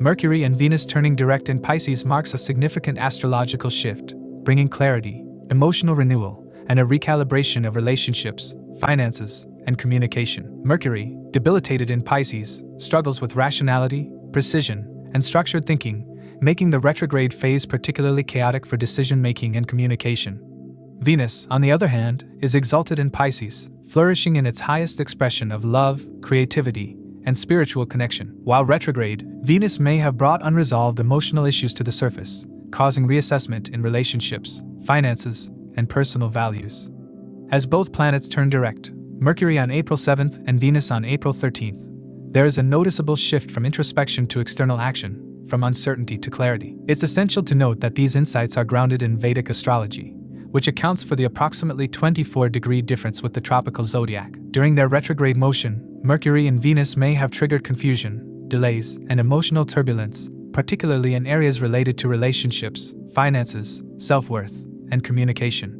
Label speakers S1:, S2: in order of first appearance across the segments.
S1: Mercury and Venus turning direct in Pisces marks a significant astrological shift, bringing clarity, emotional renewal, and a recalibration of relationships, finances, and communication. Mercury, debilitated in Pisces, struggles with rationality, precision, and structured thinking, making the retrograde phase particularly chaotic for decision-making and communication. Venus, on the other hand, is exalted in Pisces, flourishing in its highest expression of love, creativity, and spiritual connection. While retrograde, Venus may have brought unresolved emotional issues to the surface, causing reassessment in relationships, finances, and personal values. As both planets turn direct, Mercury on April 7th and Venus on April 13th, there is a noticeable shift from introspection to external action, from uncertainty to clarity. It's essential to note that these insights are grounded in Vedic astrology, which accounts for the approximately 24-degree difference with the tropical zodiac. During their retrograde motion, Mercury and Venus may have triggered confusion, delays, and emotional turbulence, particularly in areas related to relationships, finances, self-worth, and communication.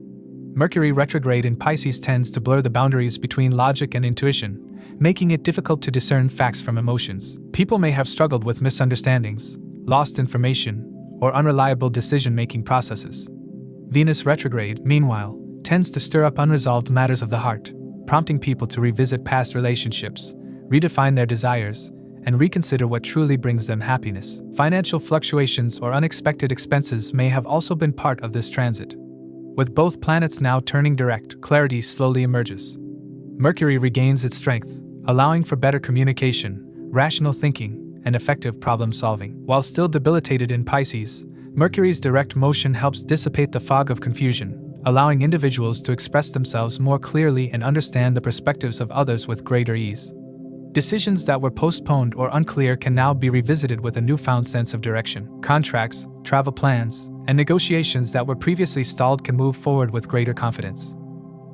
S1: Mercury retrograde in Pisces tends to blur the boundaries between logic and intuition, making it difficult to discern facts from emotions. People may have struggled with misunderstandings, lost information, or unreliable decision-making processes. Venus retrograde, meanwhile, tends to stir up unresolved matters of the heart, prompting people to revisit past relationships, redefine their desires, and reconsider what truly brings them happiness. Financial fluctuations or unexpected expenses may have also been part of this transit. With both planets now turning direct, clarity slowly emerges. Mercury regains its strength, allowing for better communication, rational thinking, and effective problem-solving. While still debilitated in Pisces, Mercury's direct motion helps dissipate the fog of confusion, allowing individuals to express themselves more clearly and understand the perspectives of others with greater ease. Decisions that were postponed or unclear can now be revisited with a newfound sense of direction. Contracts, travel plans, and negotiations that were previously stalled can move forward with greater confidence.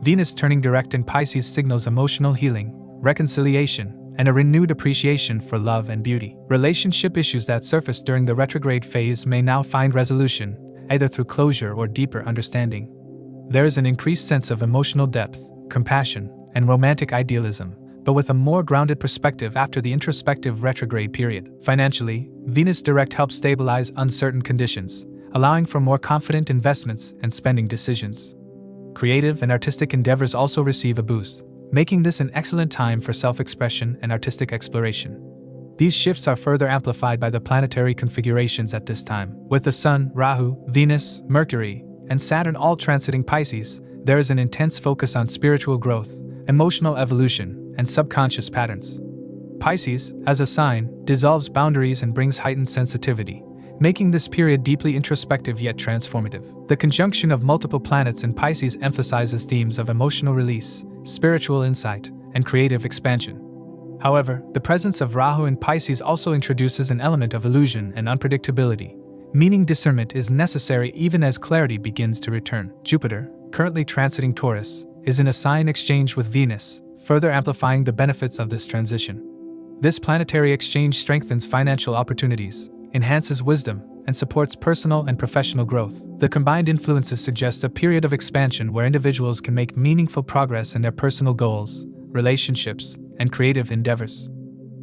S1: Venus turning direct in Pisces signals emotional healing, reconciliation, and a renewed appreciation for love and beauty. Relationship issues that surfaced during the retrograde phase may now find resolution, either through closure or deeper understanding. There is an increased sense of emotional depth, compassion, and romantic idealism, but with a more grounded perspective after the introspective retrograde period. Financially, Venus direct helps stabilize uncertain conditions, allowing for more confident investments and spending decisions. Creative and artistic endeavors also receive a boost, making this an excellent time for self-expression and artistic exploration. These shifts are further amplified by the planetary configurations at this time. With the Sun, Rahu, Venus, Mercury, and Saturn all transiting Pisces, there is an intense focus on spiritual growth, emotional evolution, and subconscious patterns. Pisces, as a sign, dissolves boundaries and brings heightened sensitivity, making this period deeply introspective yet transformative. The conjunction of multiple planets in Pisces emphasizes themes of emotional release, spiritual insight, and creative expansion. However, the presence of Rahu in Pisces also introduces an element of illusion and unpredictability, meaning discernment is necessary even as clarity begins to return. Jupiter, currently transiting Taurus, is in a sign exchange with Venus, further amplifying the benefits of this transition. This planetary exchange strengthens financial opportunities, enhances wisdom, and supports personal and professional growth. The combined influences suggest a period of expansion where individuals can make meaningful progress in their personal goals, relationships, and creative endeavors.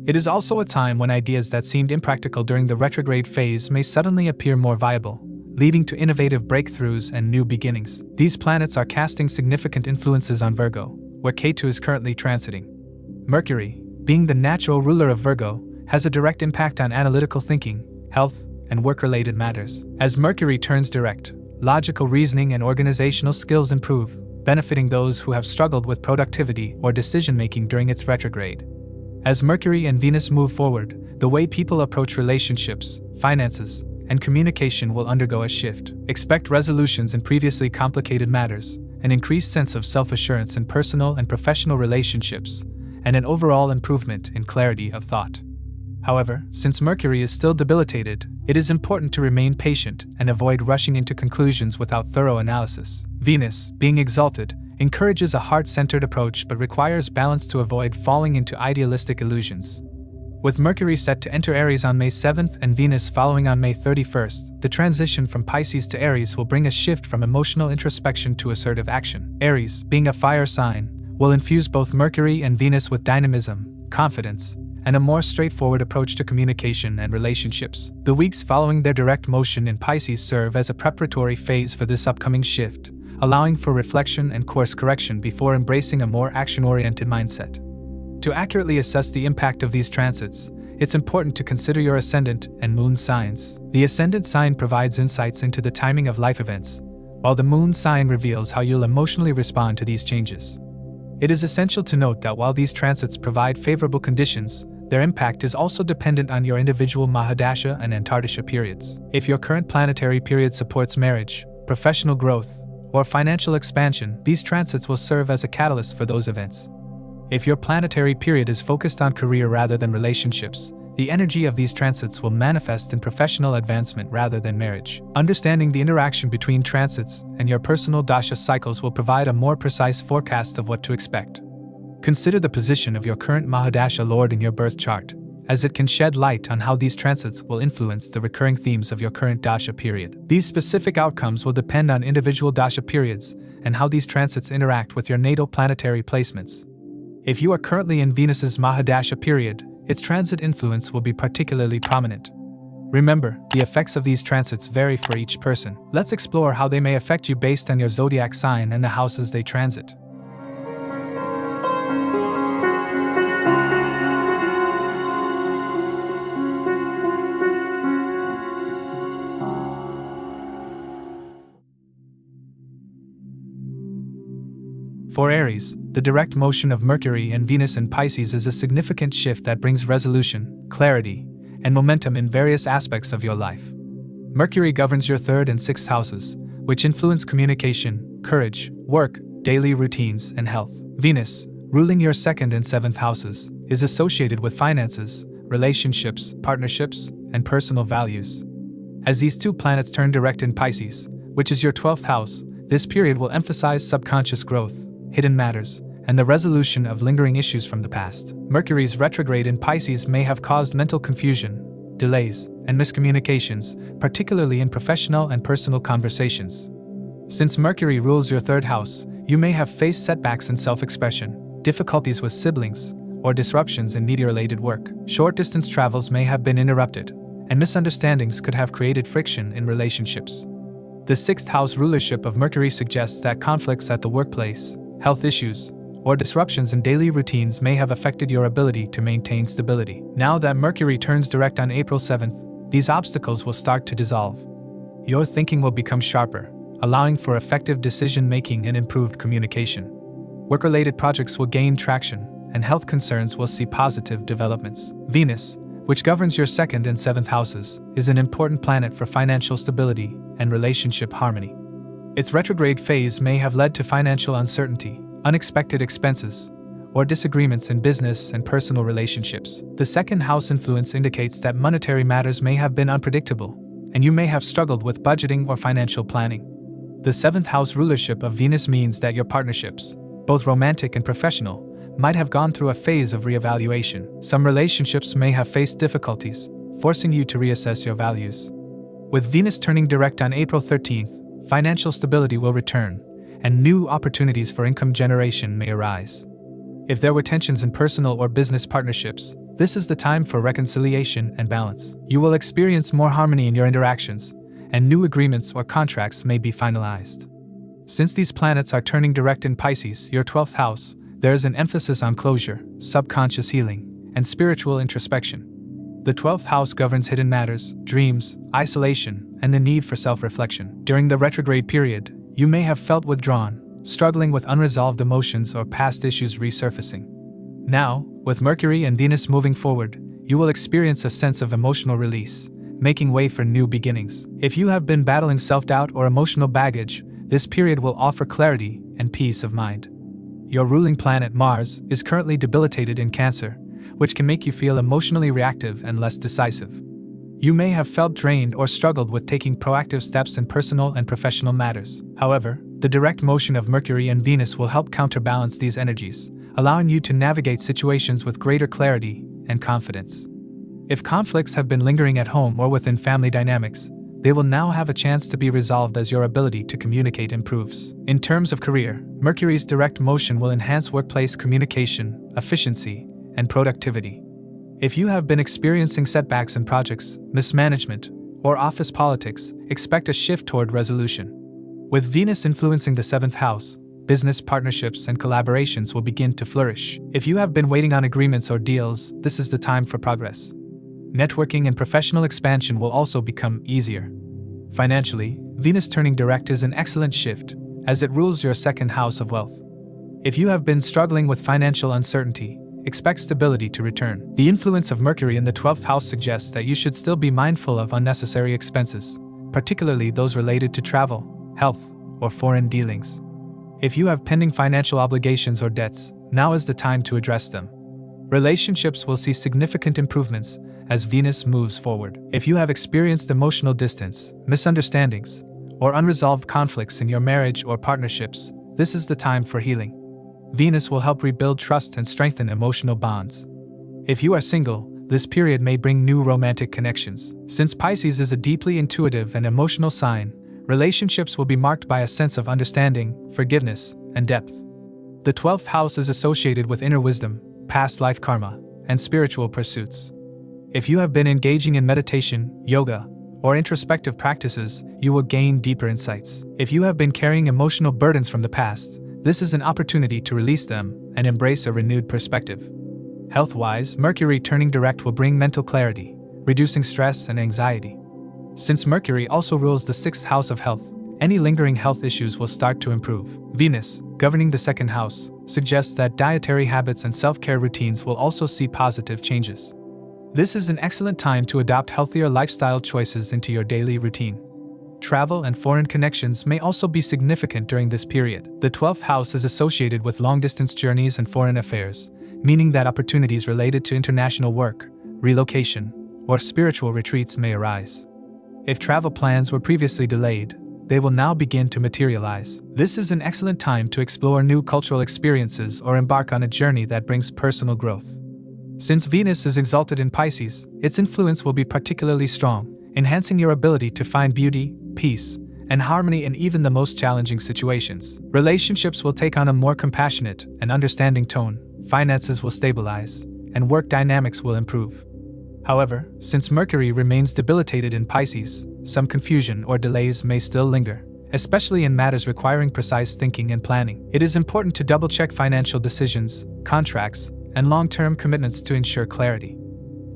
S1: It is also a time when ideas that seemed impractical during the retrograde phase may suddenly appear more viable, leading to innovative breakthroughs and new beginnings. These planets are casting significant influences on Virgo, where Ketu is currently transiting. Mercury, being the natural ruler of Virgo, has a direct impact on analytical thinking, health, and work-related matters. As Mercury turns direct, logical reasoning and organizational skills improve, benefiting those who have struggled with productivity or decision-making during its retrograde. As Mercury and Venus move forward, the way people approach relationships, finances, and communication will undergo a shift. Expect resolutions in previously complicated matters, an increased sense of self-assurance in personal and professional relationships, and an overall improvement in clarity of thought. However, since Mercury is still debilitated, it is important to remain patient and avoid rushing into conclusions without thorough analysis. Venus, being exalted, encourages a heart-centered approach but requires balance to avoid falling into idealistic illusions. With Mercury set to enter Aries on May 7th and Venus following on May 31st, the transition from Pisces to Aries will bring a shift from emotional introspection to assertive action. Aries, being a fire sign, will infuse both Mercury and Venus with dynamism, confidence, and a more straightforward approach to communication and relationships. The weeks following their direct motion in Pisces serve as a preparatory phase for this upcoming shift, allowing for reflection and course correction before embracing a more action-oriented mindset. To accurately assess the impact of these transits, it's important to consider your ascendant and moon signs. The ascendant sign provides insights into the timing of life events, while the moon sign reveals how you'll emotionally respond to these changes. It is essential to note that while these transits provide favorable conditions, their impact is also dependent on your individual Maha-Dasha and Antardasha periods. If your current planetary period supports marriage, professional growth, or financial expansion, these transits will serve as a catalyst for those events. If your planetary period is focused on career rather than relationships, the energy of these transits will manifest in professional advancement rather than marriage. Understanding the interaction between transits and your personal dasha cycles will provide a more precise forecast of what to expect. Consider the position of your current Maha-Dasha lord in your birth chart, as it can shed light on how these transits will influence the recurring themes of your current dasha period. These specific outcomes will depend on individual dasha periods and how these transits interact with your natal planetary placements. If you are currently in Venus's Maha-Dasha period, its transit influence will be particularly prominent. Remember, the effects of these transits vary for each person. Let's explore how they may affect you based on your zodiac sign and the houses they transit. For Aries, the direct motion of Mercury and Venus in Pisces is a significant shift that brings resolution, clarity, and momentum in various aspects of your life. Mercury governs your 3rd and 6th houses, which influence communication, courage, work, daily routines, and health. Venus, ruling your 2nd and 7th houses, is associated with finances, relationships, partnerships, and personal values. As these two planets turn direct in Pisces, which is your 12th house, this period will emphasize subconscious growth, hidden matters, and the resolution of lingering issues from the past. Mercury's retrograde in Pisces may have caused mental confusion, delays, and miscommunications, particularly in professional and personal conversations. Since Mercury rules your 3rd house, you may have faced setbacks in self-expression, difficulties with siblings, or disruptions in media-related work. Short-distance travels may have been interrupted, and misunderstandings could have created friction in relationships. The 6th house rulership of Mercury suggests that conflicts at the workplace, health issues, or disruptions in daily routines may have affected your ability to maintain stability. Now that Mercury turns direct on April 7th, these obstacles will start to dissolve. Your thinking will become sharper, allowing for effective decision-making and improved communication. Work-related projects will gain traction, and health concerns will see positive developments. Venus, which governs your 2nd and 7th houses, is an important planet for financial stability and relationship harmony. Its retrograde phase may have led to financial uncertainty, unexpected expenses, or disagreements in business and personal relationships. The 2nd house influence indicates that monetary matters may have been unpredictable, and you may have struggled with budgeting or financial planning. The 7th house rulership of Venus means that your partnerships, both romantic and professional, might have gone through a phase of reevaluation. Some relationships may have faced difficulties, forcing you to reassess your values. With Venus turning direct on April 13th, financial stability will return, and new opportunities for income generation may arise. If there were tensions in personal or business partnerships, this is the time for reconciliation and balance. You will experience more harmony in your interactions, and new agreements or contracts may be finalized. Since these planets are turning direct in Pisces, your 12th house, there is an emphasis on closure, subconscious healing, and spiritual introspection. The 12th house governs hidden matters, dreams, isolation, and the need for self-reflection. During the retrograde period, you may have felt withdrawn, struggling with unresolved emotions or past issues resurfacing. Now, with Mercury and Venus moving forward, you will experience a sense of emotional release, making way for new beginnings. If you have been battling self-doubt or emotional baggage, this period will offer clarity and peace of mind. Your ruling planet Mars is currently debilitated in Cancer, which can make you feel emotionally reactive and less decisive. You may have felt drained or struggled with taking proactive steps in personal and professional matters. However, the direct motion of Mercury and Venus will help counterbalance these energies, allowing you to navigate situations with greater clarity and confidence. If conflicts have been lingering at home or within family dynamics, they will now have a chance to be resolved as your ability to communicate improves. In terms of career, Mercury's direct motion will enhance workplace communication, efficiency, and productivity. If you have been experiencing setbacks in projects, mismanagement, or office politics, expect a shift toward resolution. With Venus influencing the 7th house, business partnerships and collaborations will begin to flourish. If you have been waiting on agreements or deals, this is the time for progress. Networking and professional expansion will also become easier. Financially, Venus turning direct is an excellent shift, as it rules your 2nd house of wealth. If you have been struggling with financial uncertainty, expect stability to return. The influence of Mercury in the 12th house suggests that you should still be mindful of unnecessary expenses, particularly those related to travel, health, or foreign dealings. If you have pending financial obligations or debts, now is the time to address them. Relationships will see significant improvements as Venus moves forward. If you have experienced emotional distance, misunderstandings, or unresolved conflicts in your marriage or partnerships, this is the time for healing. Venus will help rebuild trust and strengthen emotional bonds. If you are single, this period may bring new romantic connections. Since Pisces is a deeply intuitive and emotional sign, relationships will be marked by a sense of understanding, forgiveness, and depth. The 12th house is associated with inner wisdom, past life karma, and spiritual pursuits. If you have been engaging in meditation, yoga, or introspective practices, you will gain deeper insights. If you have been carrying emotional burdens from the past, this is an opportunity to release them and embrace a renewed perspective. Health-wise, Mercury turning direct will bring mental clarity, reducing stress and anxiety. Since Mercury also rules the 6th house of health, any lingering health issues will start to improve. Venus, governing the 2nd house, suggests that dietary habits and self-care routines will also see positive changes. This is an excellent time to adopt healthier lifestyle choices into your daily routine. Travel and foreign connections may also be significant during this period. The 12th house is associated with long-distance journeys and foreign affairs, meaning that opportunities related to international work, relocation, or spiritual retreats may arise. If travel plans were previously delayed, they will now begin to materialize. This is an excellent time to explore new cultural experiences or embark on a journey that brings personal growth. Since Venus is exalted in Pisces, its influence will be particularly strong, enhancing your ability to find beauty, peace, and harmony in even the most challenging situations. Relationships will take on a more compassionate and understanding tone, finances will stabilize, and work dynamics will improve. However, since Mercury remains debilitated in Pisces, some confusion or delays may still linger, especially in matters requiring precise thinking and planning. It is important to double-check financial decisions, contracts, and long-term commitments to ensure clarity.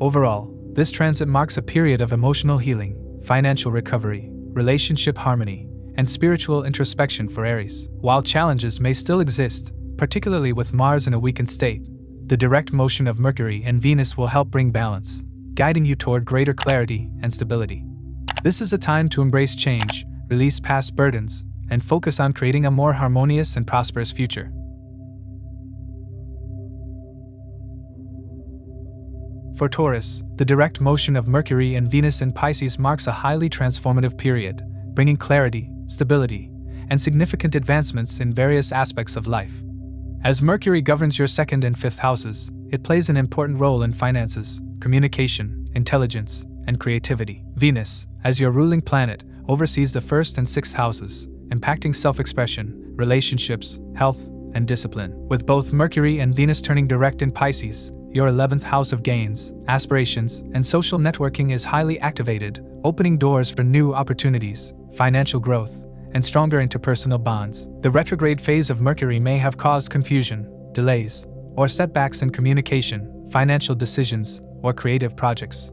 S1: Overall, this transit marks a period of emotional healing, financial recovery, relationship harmony, and spiritual introspection for Aries. While challenges may still exist, particularly with Mars in a weakened state, the direct motion of Mercury and Venus will help bring balance, guiding you toward greater clarity and stability. This is a time to embrace change, release past burdens, and focus on creating a more harmonious and prosperous future. For Taurus, the direct motion of Mercury and Venus in Pisces marks a highly transformative period, bringing clarity, stability, and significant advancements in various aspects of life. As Mercury governs your 2nd and 5th houses, it plays an important role in finances, communication, intelligence, and creativity. Venus, as your ruling planet, oversees the 1st and 6th houses, impacting self-expression, relationships, health, and discipline. With both Mercury and Venus turning direct in Pisces, your 11th house of gains, aspirations, and social networking is highly activated, opening doors for new opportunities, financial growth, and stronger interpersonal bonds. The retrograde phase of Mercury may have caused confusion, delays, or setbacks in communication, financial decisions, or creative projects.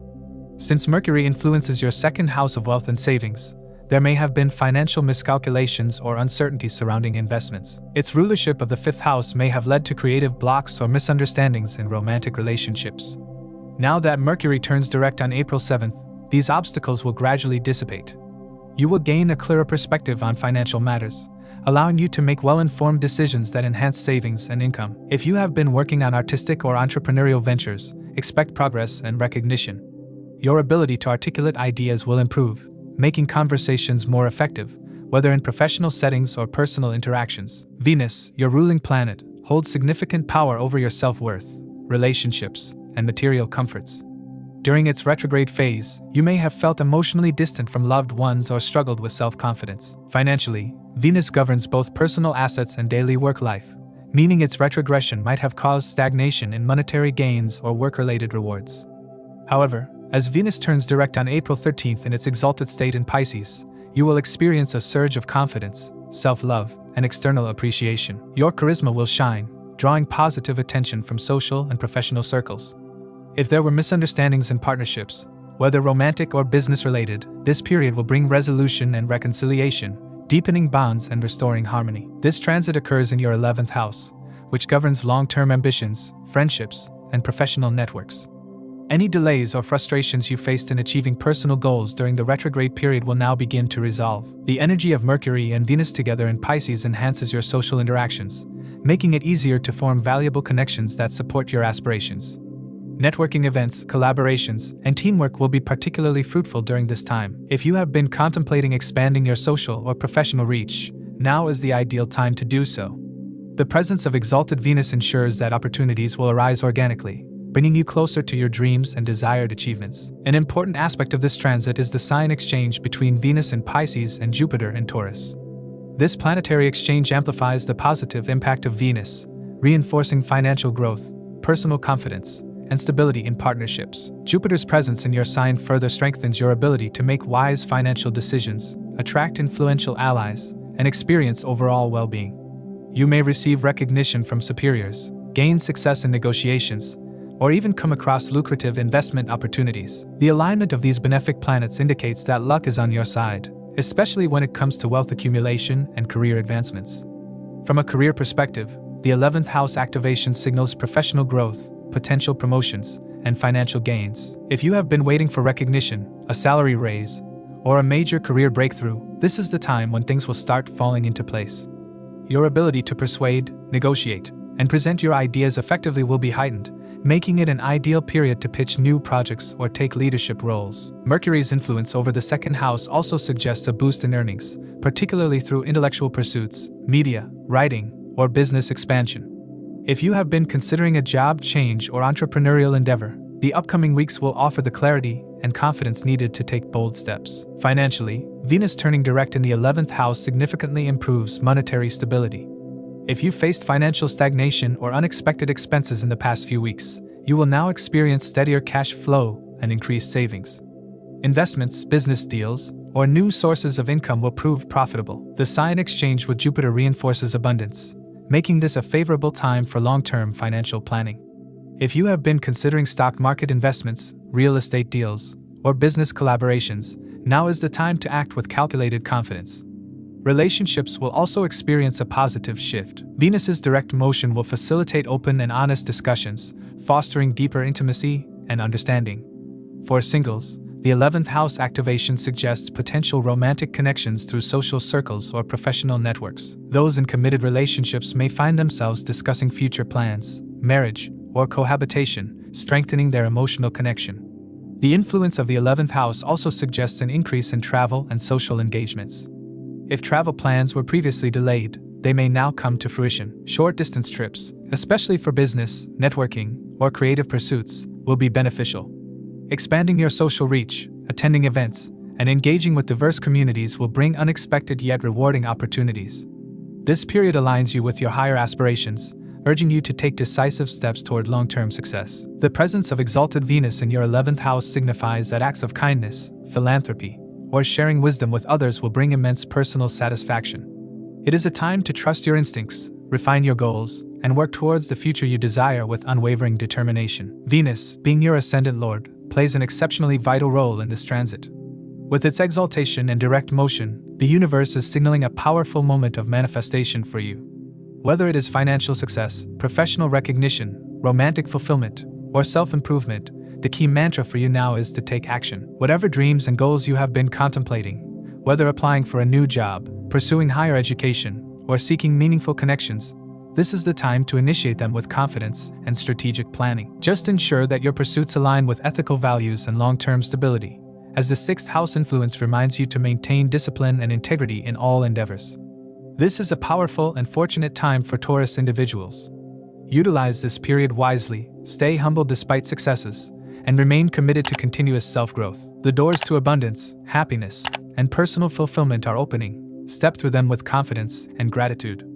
S1: Since Mercury influences your 2nd house of wealth and savings, there may have been financial miscalculations or uncertainties surrounding investments. Its rulership of the 5th house may have led to creative blocks or misunderstandings in romantic relationships. Now that Mercury turns direct on April 7th, these obstacles will gradually dissipate. You will gain a clearer perspective on financial matters, allowing you to make well-informed decisions that enhance savings and income. If you have been working on artistic or entrepreneurial ventures, expect progress and recognition. Your ability to articulate ideas will improve, making conversations more effective, whether in professional settings or personal interactions. Venus, your ruling planet, holds significant power over your self-worth, relationships, and material comforts. During its retrograde phase, you may have felt emotionally distant from loved ones or struggled with self-confidence. Financially, Venus governs both personal assets and daily work life, meaning its retrogression might have caused stagnation in monetary gains or work-related rewards. However, as Venus turns direct on April 13th in its exalted state in Pisces, you will experience a surge of confidence, self-love, and external appreciation. Your charisma will shine, drawing positive attention from social and professional circles. If there were misunderstandings in partnerships, whether romantic or business-related, this period will bring resolution and reconciliation, deepening bonds and restoring harmony. This transit occurs in your 11th house, which governs long-term ambitions, friendships, and professional networks. Any delays or frustrations you faced in achieving personal goals during the retrograde period will now begin to resolve. The energy of Mercury and Venus together in Pisces enhances your social interactions, making it easier to form valuable connections that support your aspirations. Networking events, collaborations, and teamwork will be particularly fruitful during this time. If you have been contemplating expanding your social or professional reach, now is the ideal time to do so. The presence of exalted Venus ensures that opportunities will arise organically, bringing you closer to your dreams and desired achievements. An important aspect of this transit is the sign exchange between Venus in Pisces and Jupiter in Taurus. This planetary exchange amplifies the positive impact of Venus, reinforcing financial growth, personal confidence, and stability in partnerships. Jupiter's presence in your sign further strengthens your ability to make wise financial decisions, attract influential allies, and experience overall well-being. You may receive recognition from superiors, gain success in negotiations, or even come across lucrative investment opportunities. The alignment of these benefic planets indicates that luck is on your side, especially when it comes to wealth accumulation and career advancements. From a career perspective, the 11th house activation signals professional growth, potential promotions, and financial gains. If you have been waiting for recognition, a salary raise, or a major career breakthrough, this is the time when things will start falling into place. Your ability to persuade, negotiate, and present your ideas effectively will be heightened, making it an ideal period to pitch new projects or take leadership roles. Mercury's influence over the second house also suggests a boost in earnings, particularly through intellectual pursuits, media, writing, or business expansion. If you have been considering a job change or entrepreneurial endeavor, the upcoming weeks will offer the clarity and confidence needed to take bold steps. Financially, Venus turning direct in the 11th house significantly improves monetary stability. If you faced financial stagnation or unexpected expenses in the past few weeks, you will now experience steadier cash flow and increased savings. Investments, business deals, or new sources of income will prove profitable. The sign exchange with Jupiter reinforces abundance, making this a favorable time for long-term financial planning. If you have been considering stock market investments, real estate deals, or business collaborations, now is the time to act with calculated confidence. Relationships will also experience a positive shift. Venus's direct motion will facilitate open and honest discussions, fostering deeper intimacy and understanding. For singles, the 11th house activation suggests potential romantic connections through social circles or professional networks. Those in committed relationships may find themselves discussing future plans, marriage, or cohabitation, strengthening their emotional connection. The influence of the 11th house also suggests an increase in travel and social engagements. If travel plans were previously delayed, they may now come to fruition. Short-distance trips, especially for business, networking, or creative pursuits, will be beneficial. Expanding your social reach, attending events, and engaging with diverse communities will bring unexpected yet rewarding opportunities. This period aligns you with your higher aspirations, urging you to take decisive steps toward long-term success. The presence of exalted Venus in your 11th house signifies that acts of kindness, philanthropy, or sharing wisdom with others will bring immense personal satisfaction. It is a time to trust your instincts, refine your goals, and work towards the future you desire with unwavering determination. Venus, being your ascendant lord, plays an exceptionally vital role in this transit. With its exaltation and direct motion, the universe is signaling a powerful moment of manifestation for you. Whether it is financial success, professional recognition, romantic fulfillment, or self-improvement, the key mantra for you now is to take action. Whatever dreams and goals you have been contemplating, whether applying for a new job, pursuing higher education, or seeking meaningful connections, this is the time to initiate them with confidence and strategic planning. Just ensure that your pursuits align with ethical values and long-term stability, as the 6th house influence reminds you to maintain discipline and integrity in all endeavors. This is a powerful and fortunate time for Taurus individuals. Utilize this period wisely, stay humble despite successes, and remain committed to continuous self-growth. The doors to abundance, happiness, and personal fulfillment are opening. Step through them with confidence and gratitude.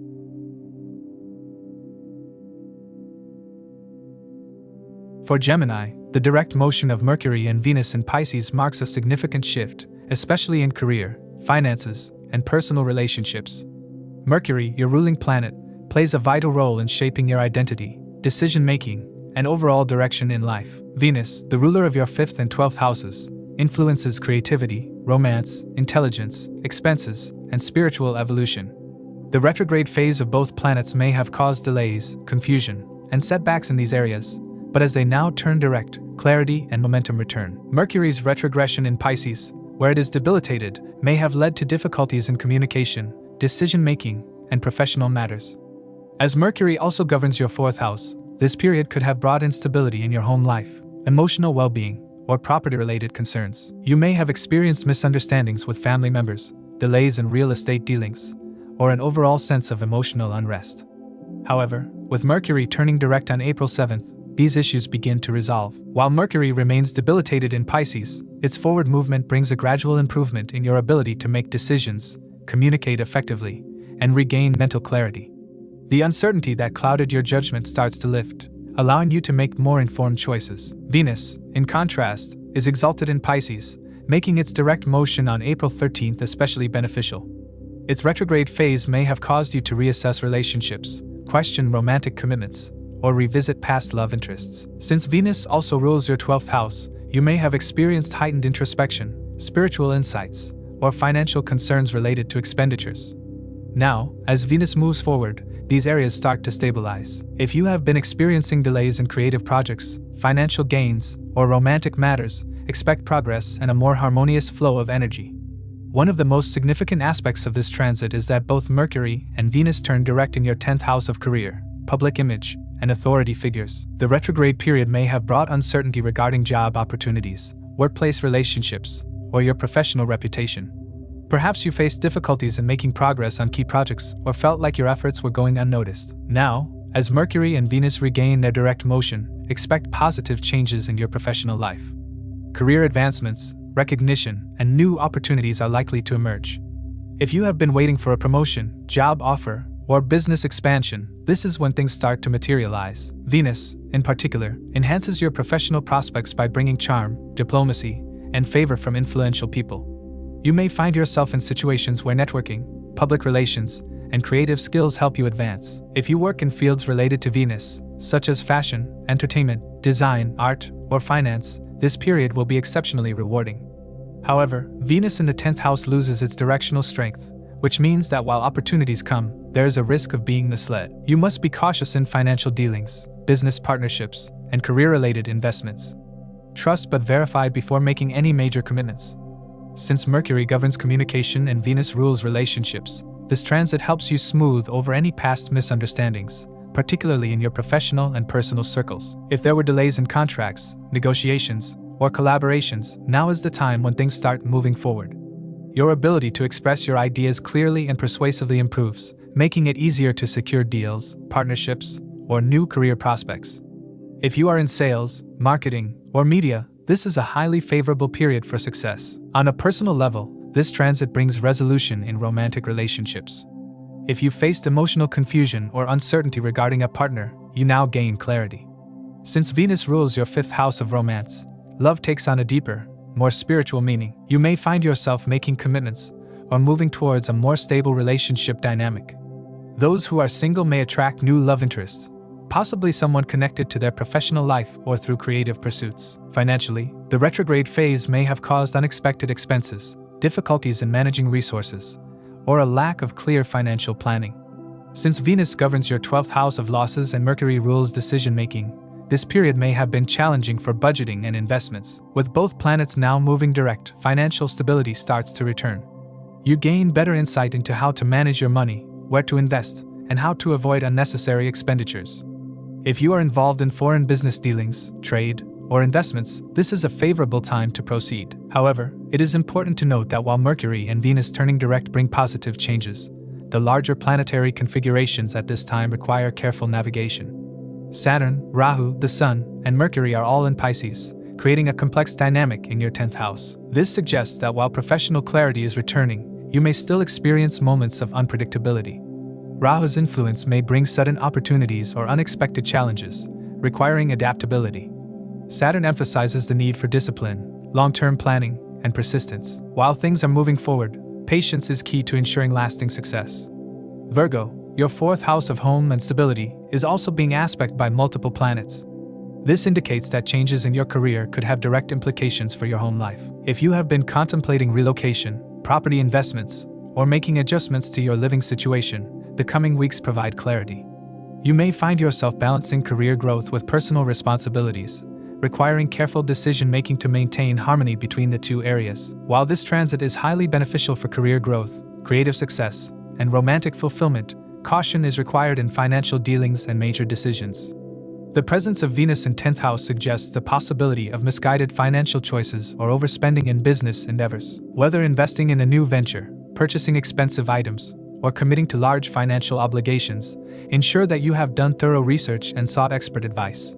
S1: For Gemini, the direct motion of Mercury and Venus in Pisces marks a significant shift, especially in career, finances, and personal relationships. Mercury, your ruling planet, plays a vital role in shaping your identity, decision-making, and overall direction in life. Venus, the ruler of your 5th and 12th houses, influences creativity, romance, intelligence, expenses, and spiritual evolution. The retrograde phase of both planets may have caused delays, confusion, and setbacks in these areas, but as they now turn direct, clarity and momentum return. Mercury's retrogression in Pisces, where it is debilitated, may have led to difficulties in communication, decision-making, and professional matters. As Mercury also governs your 4th house, this period could have brought instability in your home life, emotional well-being, or property-related concerns. You may have experienced misunderstandings with family members, delays in real estate dealings, or an overall sense of emotional unrest. However, with Mercury turning direct on April 7th, these issues begin to resolve. While Mercury remains debilitated in Pisces, its forward movement brings a gradual improvement in your ability to make decisions, communicate effectively, and regain mental clarity. The uncertainty that clouded your judgment starts to lift, allowing you to make more informed choices. Venus, in contrast, is exalted in Pisces, making its direct motion on April 13th especially beneficial. Its retrograde phase may have caused you to reassess relationships, question romantic commitments, or revisit past love interests. Since Venus also rules your 12th house, you may have experienced heightened introspection, spiritual insights, or financial concerns related to expenditures. Now, as Venus moves forward, these areas start to stabilize. If you have been experiencing delays in creative projects, financial gains, or romantic matters, expect progress and a more harmonious flow of energy. One of the most significant aspects of this transit is that both Mercury and Venus turn direct in your 10th house of career, public image, and authority figures. The retrograde period may have brought uncertainty regarding job opportunities, workplace relationships, or your professional reputation. Perhaps you faced difficulties in making progress on key projects or felt like your efforts were going unnoticed. Now, as Mercury and Venus regain their direct motion, expect positive changes in your professional life. Career advancements, recognition, and new opportunities are likely to emerge. If you have been waiting for a promotion, job offer, or business expansion, this is when things start to materialize. Venus, in particular, enhances your professional prospects by bringing charm, diplomacy, and favor from influential people. You may find yourself in situations where networking, public relations, and creative skills help you advance. If you work in fields related to Venus, such as fashion, entertainment, design, art, or finance, this period will be exceptionally rewarding. However, Venus in the 10th house loses its directional strength, which means that while opportunities come, there is a risk of being misled. You must be cautious in financial dealings, business partnerships, and career-related investments. Trust but verify before making any major commitments. Since Mercury governs communication and Venus rules relationships, this transit helps you smooth over any past misunderstandings, particularly in your professional and personal circles. If there were delays in contracts, negotiations, or collaborations, now is the time when things start moving forward. Your ability to express your ideas clearly and persuasively improves, making it easier to secure deals, partnerships, or new career prospects. If you are in sales, marketing, or media, this is a highly favorable period for success. On a personal level, this transit brings resolution in romantic relationships. If you faced emotional confusion or uncertainty regarding a partner, you now gain clarity. Since Venus rules your 5th house of romance, love takes on a deeper, more spiritual meaning. You may find yourself making commitments or moving towards a more stable relationship dynamic. Those who are single may attract new love interests, possibly someone connected to their professional life or through creative pursuits. Financially, the retrograde phase may have caused unexpected expenses, difficulties in managing resources, or a lack of clear financial planning. Since Venus governs your 12th house of losses and Mercury rules decision-making, this period may have been challenging for budgeting and investments. With both planets now moving direct, financial stability starts to return. You gain better insight into how to manage your money, where to invest, and how to avoid unnecessary expenditures. If you are involved in foreign business dealings, trade, or investments, this is a favorable time to proceed. However, it is important to note that while Mercury and Venus turning direct bring positive changes, the larger planetary configurations at this time require careful navigation. Saturn, Rahu, the Sun, and Mercury are all in Pisces, creating a complex dynamic in your 10th house. This suggests that while professional clarity is returning, you may still experience moments of unpredictability. Rahu's influence may bring sudden opportunities or unexpected challenges, requiring adaptability. Saturn emphasizes the need for discipline, long-term planning, and persistence. While things are moving forward, patience is key to ensuring lasting success. Virgo, your fourth house of home and stability, is also being aspected by multiple planets. This indicates that changes in your career could have direct implications for your home life. If you have been contemplating relocation, property investments, or making adjustments to your living situation, the coming weeks provide clarity. You may find yourself balancing career growth with personal responsibilities, requiring careful decision-making to maintain harmony between the two areas. While this transit is highly beneficial for career growth, creative success, and romantic fulfillment, caution is required in financial dealings and major decisions. The presence of Venus in 10th house suggests the possibility of misguided financial choices or overspending in business endeavors. Whether investing in a new venture, purchasing expensive items, or committing to large financial obligations, ensure that you have done thorough research and sought expert advice.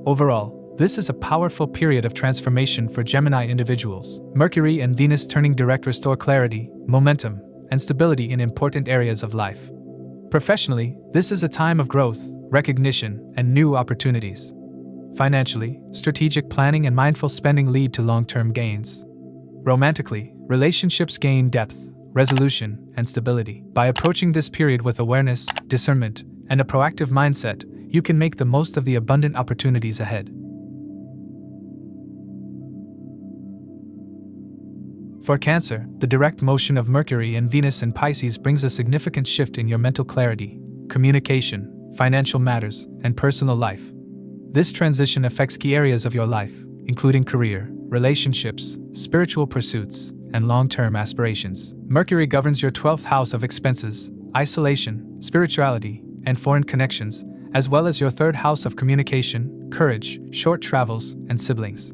S1: Overall, this is a powerful period of transformation for Gemini individuals. Mercury and Venus turning direct restore clarity, momentum, and stability in important areas of life. Professionally, this is a time of growth, recognition, and new opportunities. Financially, strategic planning and mindful spending lead to long-term gains. Romantically, relationships gain depth, resolution, and stability. By approaching this period with awareness, discernment, and a proactive mindset, you can make the most of the abundant opportunities ahead. For Cancer, the direct motion of Mercury and Venus in Pisces brings a significant shift in your mental clarity, communication, financial matters, and personal life. This transition affects key areas of your life, including career, relationships, spiritual pursuits, and long-term aspirations. Mercury governs your 12th house of expenses, isolation, spirituality, and foreign connections, as well as your 3rd house of communication, courage, short travels, and siblings.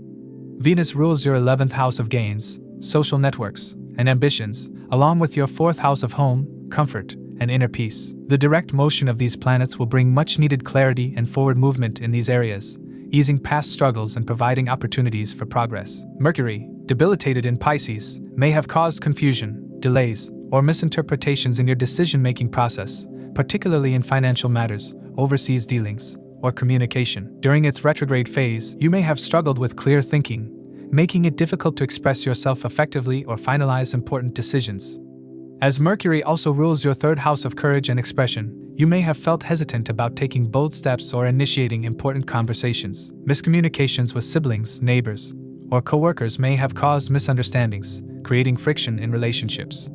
S1: Venus rules your 11th house of gains, social networks, and ambitions, along with your 4th house of home, comfort, and inner peace. The direct motion of these planets will bring much-needed clarity and forward movement in these areas, easing past struggles and providing opportunities for progress. Mercury, debilitated in Pisces, may have caused confusion, delays, or misinterpretations in your decision-making process, particularly in financial matters, overseas dealings, or communication. During its retrograde phase, you may have struggled with clear thinking, making it difficult to express yourself effectively or finalize important decisions. As Mercury also rules your 3rd house of courage and expression, you may have felt hesitant about taking bold steps or initiating important conversations. Miscommunications with siblings, neighbors, or co-workers may have caused misunderstandings, creating friction in relationships.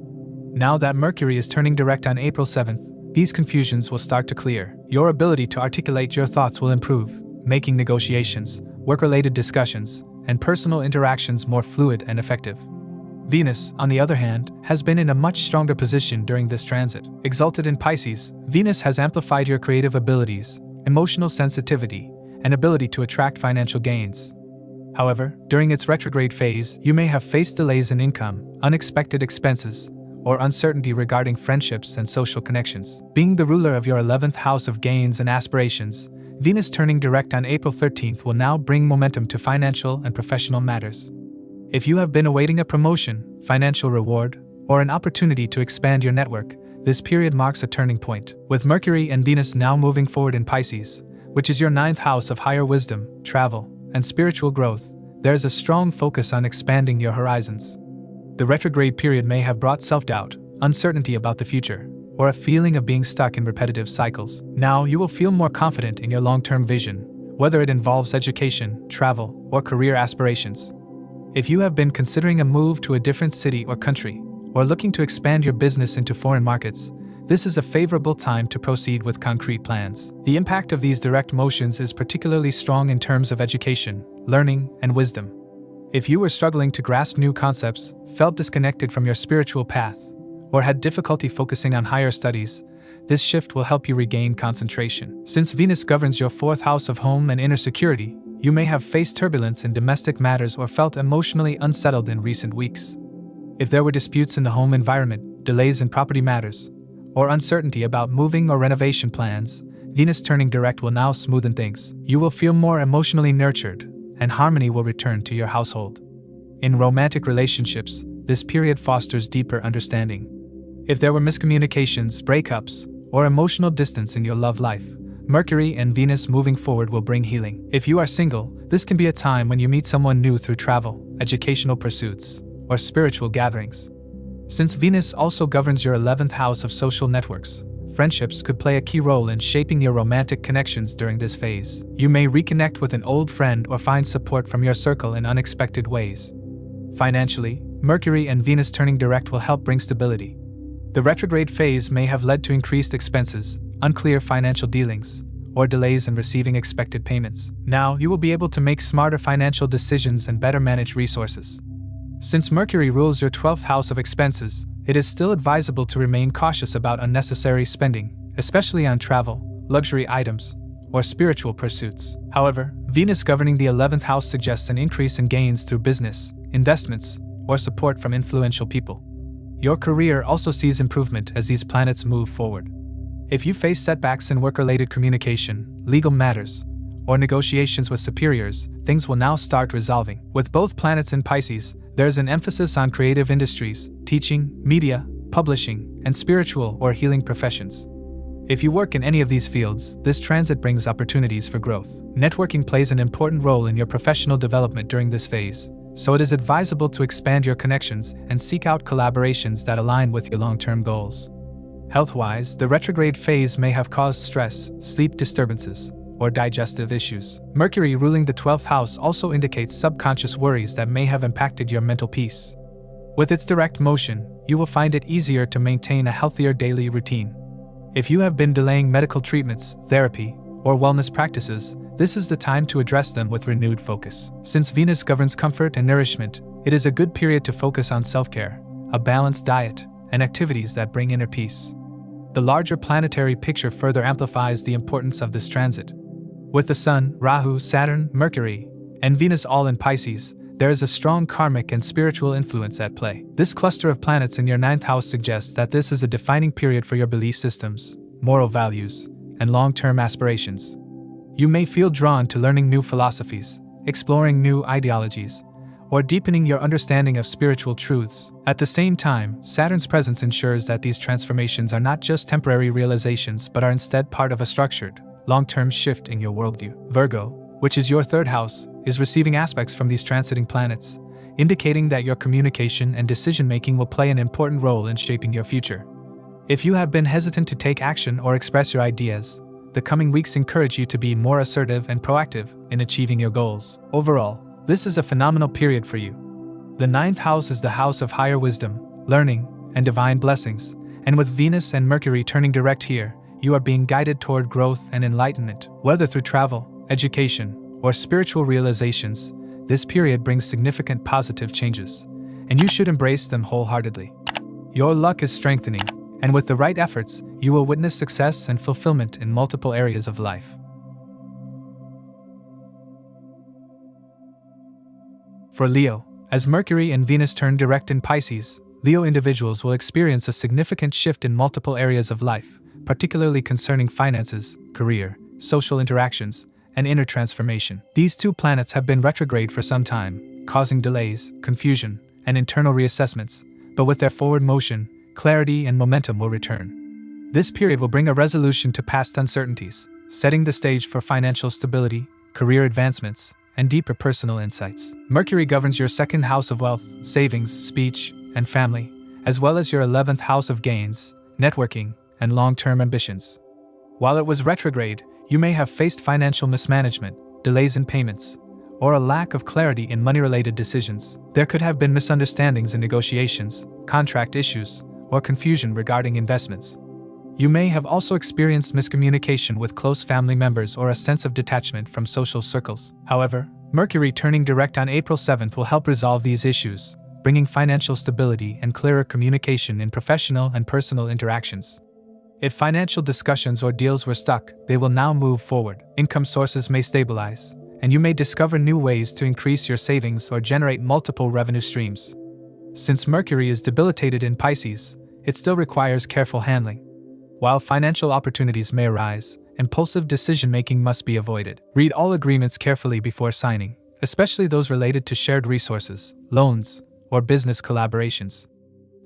S1: Now that Mercury is turning direct on April 7th, these confusions will start to clear. Your ability to articulate your thoughts will improve, making negotiations, work-related discussions, and personal interactions more fluid and effective. Venus, on the other hand, has been in a much stronger position during this transit. Exalted in Pisces, Venus has amplified your creative abilities, emotional sensitivity, and ability to attract financial gains. However, during its retrograde phase, you may have faced delays in income, unexpected expenses, or uncertainty regarding friendships and social connections. Being the ruler of your 11th house of gains and aspirations, Venus turning direct on April 13th will now bring momentum to financial and professional matters. If you have been awaiting a promotion, financial reward, or an opportunity to expand your network, this period marks a turning point. With Mercury and Venus now moving forward in Pisces, which is your 9th house of higher wisdom, travel, and spiritual growth, there is a strong focus on expanding your horizons. The retrograde period may have brought self-doubt, uncertainty about the future, or a feeling of being stuck in repetitive cycles. Now you will feel more confident in your long-term vision, whether it involves education, travel, or career aspirations. If you have been considering a move to a different city or country, or looking to expand your business into foreign markets, this is a favorable time to proceed with concrete plans. The impact of these direct motions is particularly strong in terms of education, learning, and wisdom. If you were struggling to grasp new concepts, felt disconnected from your spiritual path, or had difficulty focusing on higher studies, this shift will help you regain concentration. Since Venus governs your 4th house of home and inner security, you may have faced turbulence in domestic matters or felt emotionally unsettled in recent weeks. If there were disputes in the home environment, delays in property matters, or uncertainty about moving or renovation plans, Venus turning direct will now smoothen things. You will feel more emotionally nurtured, and harmony will return to your household. In romantic relationships, this period fosters deeper understanding. If there were miscommunications, breakups, or emotional distance in your love life, Mercury and Venus moving forward will bring healing. If you are single, this can be a time when you meet someone new through travel, educational pursuits, or spiritual gatherings. Since Venus also governs your 11th house of social networks, friendships could play a key role in shaping your romantic connections during this phase. You may reconnect with an old friend or find support from your circle in unexpected ways. Financially, Mercury and Venus turning direct will help bring stability. The retrograde phase may have led to increased expenses, unclear financial dealings, or delays in receiving expected payments. Now, you will be able to make smarter financial decisions and better manage resources. Since Mercury rules your 12th house of expenses, it is still advisable to remain cautious about unnecessary spending, especially on travel, luxury items, or spiritual pursuits. However, Venus governing the 11th house suggests an increase in gains through business, investments, or support from influential people. Your career also sees improvement as these planets move forward. If you face setbacks in work-related communication, legal matters, or negotiations with superiors, things will now start resolving. With both planets in Pisces, there is an emphasis on creative industries, teaching, media, publishing, and spiritual or healing professions. If you work in any of these fields, this transit brings opportunities for growth. Networking plays an important role in your professional development during this phase, so it is advisable to expand your connections and seek out collaborations that align with your long-term goals. Health-wise, the retrograde phase may have caused stress, sleep disturbances, or digestive issues. Mercury ruling the 12th house also indicates subconscious worries that may have impacted your mental peace. With its direct motion, you will find it easier to maintain a healthier daily routine. If you have been delaying medical treatments, therapy, or wellness practices, this is the time to address them with renewed focus. Since Venus governs comfort and nourishment, it is a good period to focus on self-care, a balanced diet, and activities that bring inner peace. The larger planetary picture further amplifies the importance of this transit. With the Sun, Rahu, Saturn, Mercury, and Venus all in Pisces, there is a strong karmic and spiritual influence at play. This cluster of planets in your 9th house suggests that this is a defining period for your belief systems, moral values, and long-term aspirations. You may feel drawn to learning new philosophies, exploring new ideologies, or deepening your understanding of spiritual truths. At the same time, Saturn's presence ensures that these transformations are not just temporary realizations but are instead part of a structured, long-term shift in your worldview. Virgo, which is your 3rd house, is receiving aspects from these transiting planets, indicating that your communication and decision-making will play an important role in shaping your future. If you have been hesitant to take action or express your ideas, the coming weeks encourage you to be more assertive and proactive in achieving your goals. Overall, this is a phenomenal period for you. The 9th house is the house of higher wisdom, learning, and divine blessings, and with Venus and Mercury turning direct here, you are being guided toward growth and enlightenment. Whether through travel, education, or spiritual realizations, this period brings significant positive changes, and you should embrace them wholeheartedly. Your luck is strengthening, and with the right efforts, you will witness success and fulfillment in multiple areas of life. For Leo, as Mercury and Venus turn direct in Pisces, Leo individuals will experience a significant shift in multiple areas of life, particularly concerning finances, career, social interactions, and inner transformation. These two planets have been retrograde for some time, causing delays, confusion, and internal reassessments, but with their forward motion, clarity and momentum will return. This period will bring a resolution to past uncertainties, setting the stage for financial stability, career advancements, and deeper personal insights. Mercury governs your 2nd house of wealth, savings, speech, and family, as well as your 11th house of gains, networking, and long-term ambitions. While it was retrograde, you may have faced financial mismanagement, delays in payments, or a lack of clarity in money-related decisions. There could have been misunderstandings in negotiations, contract issues, or confusion regarding investments. You may have also experienced miscommunication with close family members or a sense of detachment from social circles. However, Mercury turning direct on April 7th will help resolve these issues, bringing financial stability and clearer communication in professional and personal interactions. If financial discussions or deals were stuck, they will now move forward. Income sources may stabilize, and you may discover new ways to increase your savings or generate multiple revenue streams. Since Mercury is debilitated in Pisces, it still requires careful handling. While financial opportunities may arise, impulsive decision-making must be avoided. Read all agreements carefully before signing, especially those related to shared resources, loans, or business collaborations.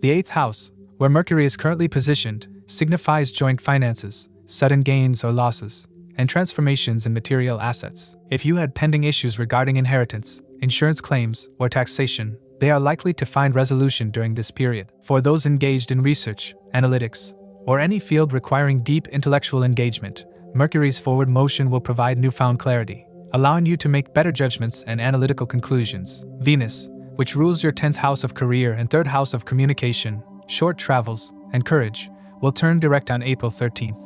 S1: The 8th house, where Mercury is currently positioned, signifies joint finances, sudden gains or losses, and transformations in material assets. If you had pending issues regarding inheritance, insurance claims, or taxation, they are likely to find resolution during this period. For those engaged in research, analytics, or any field requiring deep intellectual engagement, Mercury's forward motion will provide newfound clarity, allowing you to make better judgments and analytical conclusions. Venus, which rules your 10th house of career and 3rd house of communication, short travels, and courage, will turn direct on April 13th.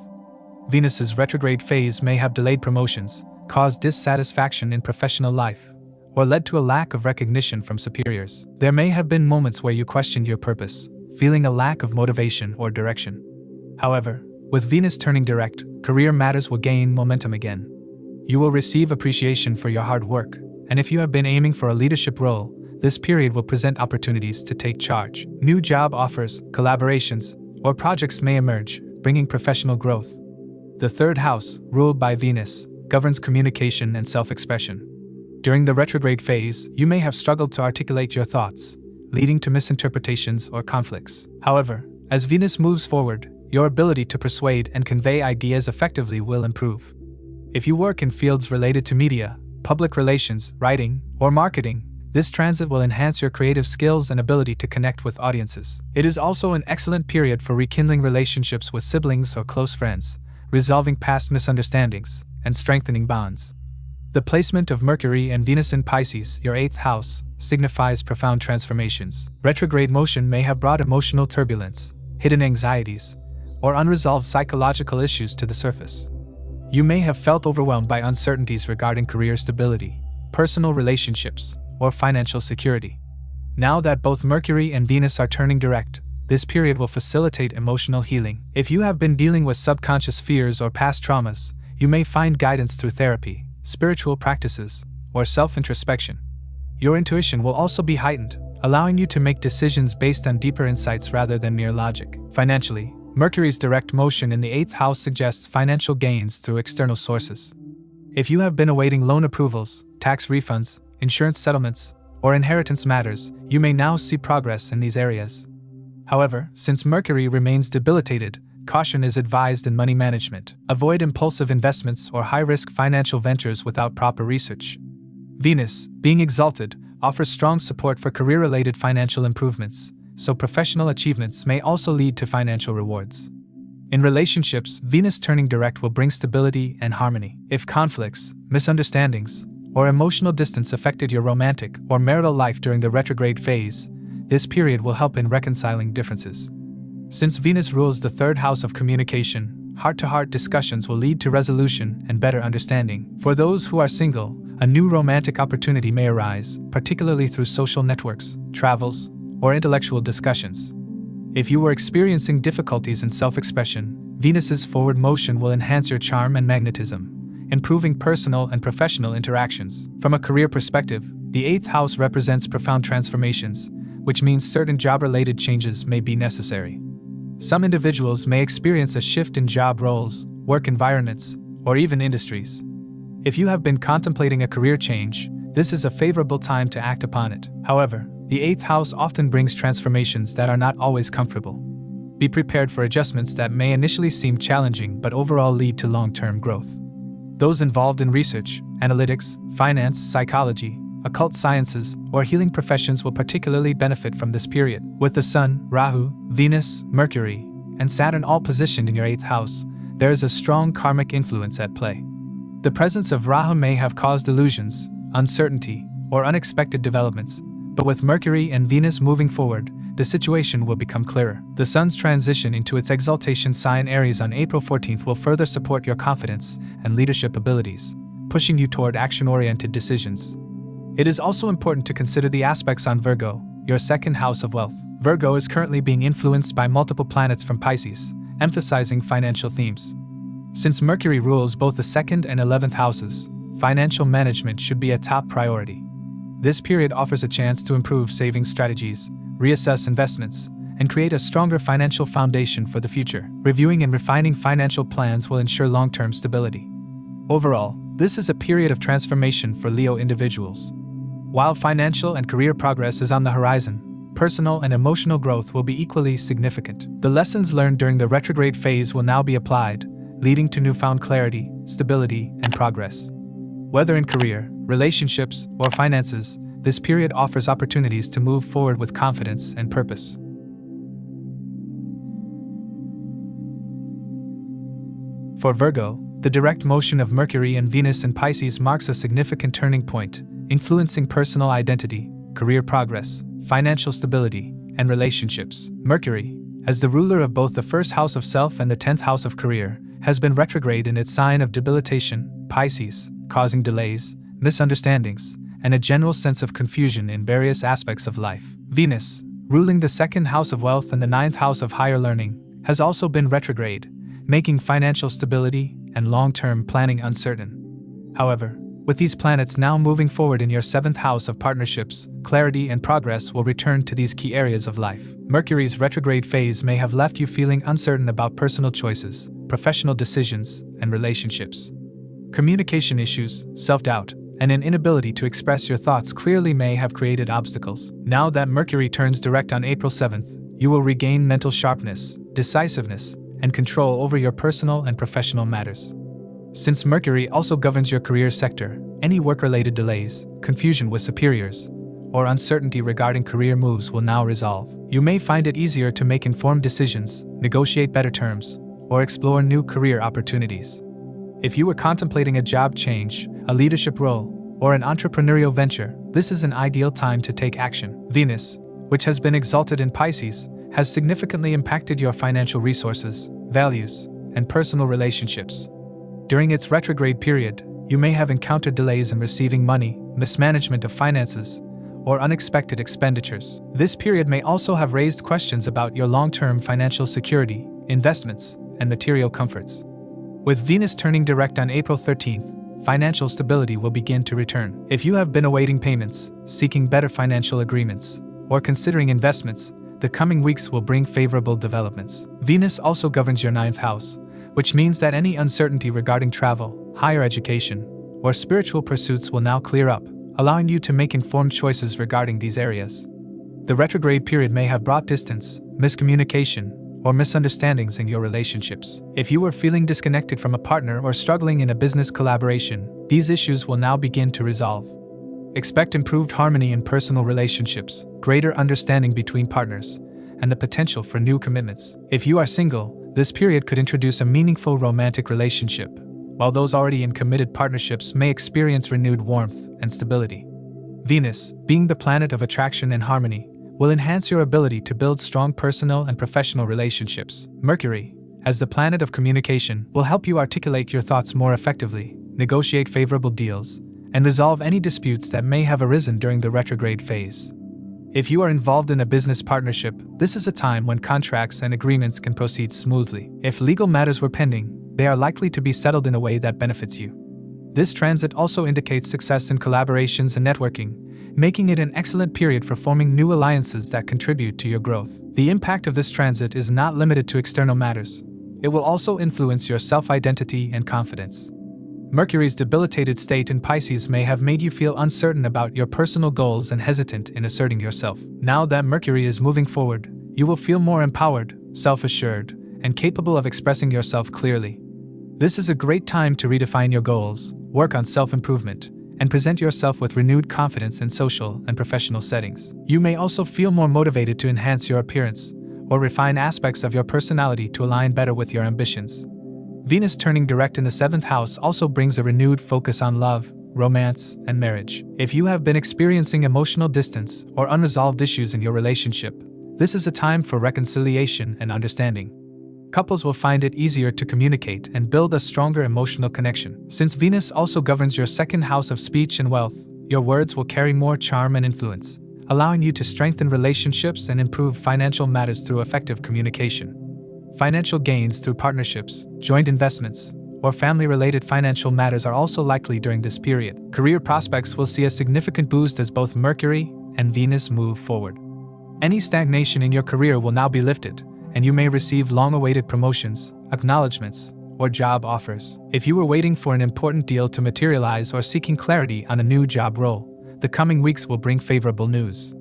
S1: Venus's retrograde phase may have delayed promotions, caused dissatisfaction in professional life, or led to a lack of recognition from superiors. There may have been moments where you questioned your purpose, feeling a lack of motivation or direction. However, with Venus turning direct, career matters will gain momentum again. You will receive appreciation for your hard work, and if you have been aiming for a leadership role, this period will present opportunities to take charge. New job offers, collaborations, or projects may emerge, bringing professional growth. The 3rd house, ruled by Venus, governs communication and self-expression. During the retrograde phase, you may have struggled to articulate your thoughts, leading to misinterpretations or conflicts. However, as Venus moves forward, your ability to persuade and convey ideas effectively will improve. If you work in fields related to media, public relations, writing, or marketing, this transit will enhance your creative skills and ability to connect with audiences. It is also an excellent period for rekindling relationships with siblings or close friends, resolving past misunderstandings, and strengthening bonds. The placement of Mercury and Venus in Pisces, your 8th house, signifies profound transformations. Retrograde motion may have brought emotional turbulence, hidden anxieties, or unresolved psychological issues to the surface. You may have felt overwhelmed by uncertainties regarding career stability, personal relationships, or financial security. Now that both Mercury and Venus are turning direct, this period will facilitate emotional healing. If you have been dealing with subconscious fears or past traumas, you may find guidance through therapy, spiritual practices, or self-introspection. Your intuition will also be heightened, allowing you to make decisions based on deeper insights rather than mere logic. Financially, Mercury's direct motion in the 8th house suggests financial gains through external sources. If you have been awaiting loan approvals, tax refunds, insurance settlements, or inheritance matters, you may now see progress in these areas. However, since Mercury remains debilitated, caution is advised in money management. Avoid impulsive investments or high-risk financial ventures without proper research. Venus, being exalted, offers strong support for career-related financial improvements, so professional achievements may also lead to financial rewards. In relationships, Venus turning direct will bring stability and harmony. If conflicts, misunderstandings, or emotional distance affected your romantic or marital life during the retrograde phase, this period will help in reconciling differences. Since Venus rules the 3rd house of communication, heart-to-heart discussions will lead to resolution and better understanding. For those who are single, a new romantic opportunity may arise, particularly through social networks, travels, or intellectual discussions. If you were experiencing difficulties in self-expression, Venus's forward motion will enhance your charm and magnetism, improving personal and professional interactions. From a career perspective, the 8th house represents profound transformations, which means certain job-related changes may be necessary. Some individuals may experience a shift in job roles, work environments, or even industries. If you have been contemplating a career change, this is a favorable time to act upon it. However, the 8th house often brings transformations that are not always comfortable. Be prepared for adjustments that may initially seem challenging but overall lead to long-term growth. Those involved in research, analytics, finance, psychology, occult sciences, or healing professions will particularly benefit from this period. With the Sun, Rahu, Venus, Mercury, and Saturn all positioned in your 8th house, there is a strong karmic influence at play. The presence of Rahu may have caused illusions, uncertainty, or unexpected developments, but with Mercury and Venus moving forward, the situation will become clearer. The Sun's transition into its exaltation sign Aries on April 14th will further support your confidence and leadership abilities, pushing you toward action-oriented decisions. It is also important to consider the aspects on Virgo, your 2nd house of wealth. Virgo is currently being influenced by multiple planets from Pisces, emphasizing financial themes. Since Mercury rules both the 2nd and 11th houses, financial management should be a top priority. This period offers a chance to improve savings strategies, reassess investments, and create a stronger financial foundation for the future. Reviewing and refining financial plans will ensure long-term stability. Overall, this is a period of transformation for Leo individuals. While financial and career progress is on the horizon, personal and emotional growth will be equally significant. The lessons learned during the retrograde phase will now be applied, leading to newfound clarity, stability, and progress. Whether in career, relationships, or finances, this period offers opportunities to move forward with confidence and purpose. For Virgo, the direct motion of Mercury and Venus in Pisces marks a significant turning point, influencing personal identity, career progress, financial stability, and relationships. Mercury, as the ruler of both the first house of self and the 10th house of career, has been retrograde in its sign of debilitation, Pisces, causing delays, misunderstandings, and a general sense of confusion in various aspects of life. Venus, ruling the 2nd house of wealth and the 9th house of higher learning, has also been retrograde, making financial stability and long-term planning uncertain. However, with these planets now moving forward in your 7th house of partnerships, clarity and progress will return to these key areas of life. Mercury's retrograde phase may have left you feeling uncertain about personal choices, professional decisions, and relationships. Communication issues, self-doubt, and an inability to express your thoughts clearly may have created obstacles. Now that Mercury turns direct on April 7th, you will regain mental sharpness, decisiveness, and control over your personal and professional matters. Since Mercury also governs your career sector, any work-related delays, confusion with superiors, or uncertainty regarding career moves will now resolve. You may find it easier to make informed decisions, negotiate better terms, or explore new career opportunities. If you were contemplating a job change, a leadership role, or an entrepreneurial venture, this is an ideal time to take action. Venus, which has been exalted in Pisces, has significantly impacted your financial resources, values, and personal relationships. During its retrograde period, you may have encountered delays in receiving money, mismanagement of finances, or unexpected expenditures. This period may also have raised questions about your long-term financial security, investments, and material comforts. With Venus turning direct on April 13th, financial stability will begin to return. If you have been awaiting payments, seeking better financial agreements, or considering investments, the coming weeks will bring favorable developments. Venus also governs your 9th house, which means that any uncertainty regarding travel, higher education, or spiritual pursuits will now clear up, allowing you to make informed choices regarding these areas. The retrograde period may have brought distance, miscommunication, or misunderstandings in your relationships. If you are feeling disconnected from a partner or struggling in a business collaboration, these issues will now begin to resolve. Expect improved harmony in personal relationships, greater understanding between partners, and the potential for new commitments. If you are single, this period could introduce a meaningful romantic relationship, while those already in committed partnerships may experience renewed warmth and stability. Venus, being the planet of attraction and harmony, will enhance your ability to build strong personal and professional relationships. Mercury, as the planet of communication, will help you articulate your thoughts more effectively, negotiate favorable deals, and resolve any disputes that may have arisen during the retrograde phase. If you are involved in a business partnership, this is a time when contracts and agreements can proceed smoothly. If legal matters were pending, they are likely to be settled in a way that benefits you. This transit also indicates success in collaborations and networking, making it an excellent period for forming new alliances that contribute to your growth. The impact of this transit is not limited to external matters. It will also influence your self-identity and confidence. Mercury's debilitated state in Pisces may have made you feel uncertain about your personal goals and hesitant in asserting yourself. Now that Mercury is moving forward, you will feel more empowered, self-assured, and capable of expressing yourself clearly. This is a great time to redefine your goals, work on self-improvement, and present yourself with renewed confidence in social and professional settings. You may also feel more motivated to enhance your appearance or refine aspects of your personality to align better with your ambitions. Venus turning direct in the 7th house also brings a renewed focus on love, romance, and marriage. If you have been experiencing emotional distance or unresolved issues in your relationship, this is a time for reconciliation and understanding. Couples will find it easier to communicate and build a stronger emotional connection. Since Venus also governs your 2nd house of speech and wealth, your words will carry more charm and influence, allowing you to strengthen relationships and improve financial matters through effective communication. Financial gains through partnerships, joint investments, or family-related financial matters are also likely during this period. Career prospects will see a significant boost as both Mercury and Venus move forward. Any stagnation in your career will now be lifted, and you may receive long-awaited promotions, acknowledgments, or job offers. If you were waiting for an important deal to materialize or seeking clarity on a new job role, the coming weeks will bring favorable news.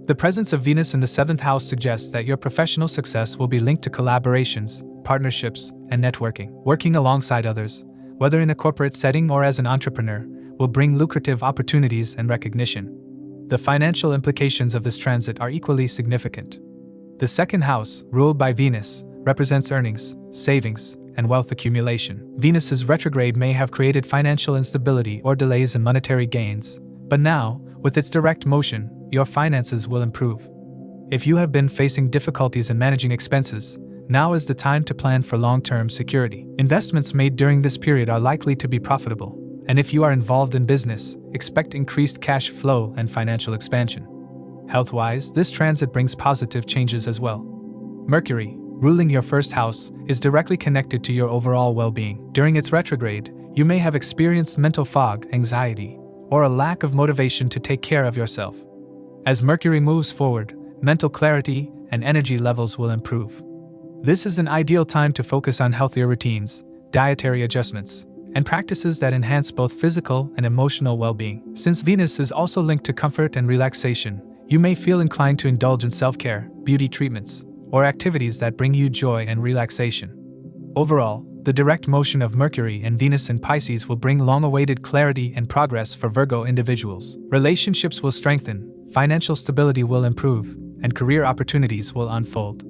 S1: The presence of Venus in the 7th house suggests that your professional success will be linked to collaborations, partnerships, and networking. Working alongside others, whether in a corporate setting or as an entrepreneur, will bring lucrative opportunities and recognition. The financial implications of this transit are equally significant. The second house, ruled by Venus, represents earnings, savings, and wealth accumulation. Venus's retrograde may have created financial instability or delays in monetary gains, but now, with its direct motion, your finances will improve. If you have been facing difficulties in managing expenses, now is the time to plan for long-term security. Investments made during this period are likely to be profitable, and if you are involved in business, expect increased cash flow and financial expansion. Health-wise, this transit brings positive changes as well. Mercury, ruling your first house, is directly connected to your overall well-being. During its retrograde, you may have experienced mental fog, anxiety, or a lack of motivation to take care of yourself. As Mercury moves forward, mental clarity and energy levels will improve. This is an ideal time to focus on healthier routines, dietary adjustments, and practices that enhance both physical and emotional well-being. Since Venus is also linked to comfort and relaxation, you may feel inclined to indulge in self-care, beauty treatments, or activities that bring you joy and relaxation. Overall, the direct motion of Mercury and Venus in Pisces will bring long-awaited clarity and progress for Virgo individuals. Relationships will strengthen, financial stability will improve, and career opportunities will unfold.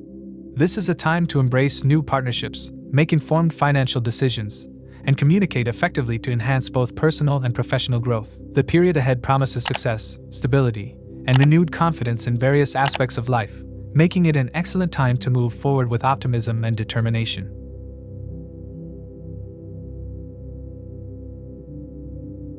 S1: This is a time to embrace new partnerships, make informed financial decisions, and communicate effectively to enhance both personal and professional growth. The period ahead promises success, stability, and renewed confidence in various aspects of life, making it an excellent time to move forward with optimism and determination.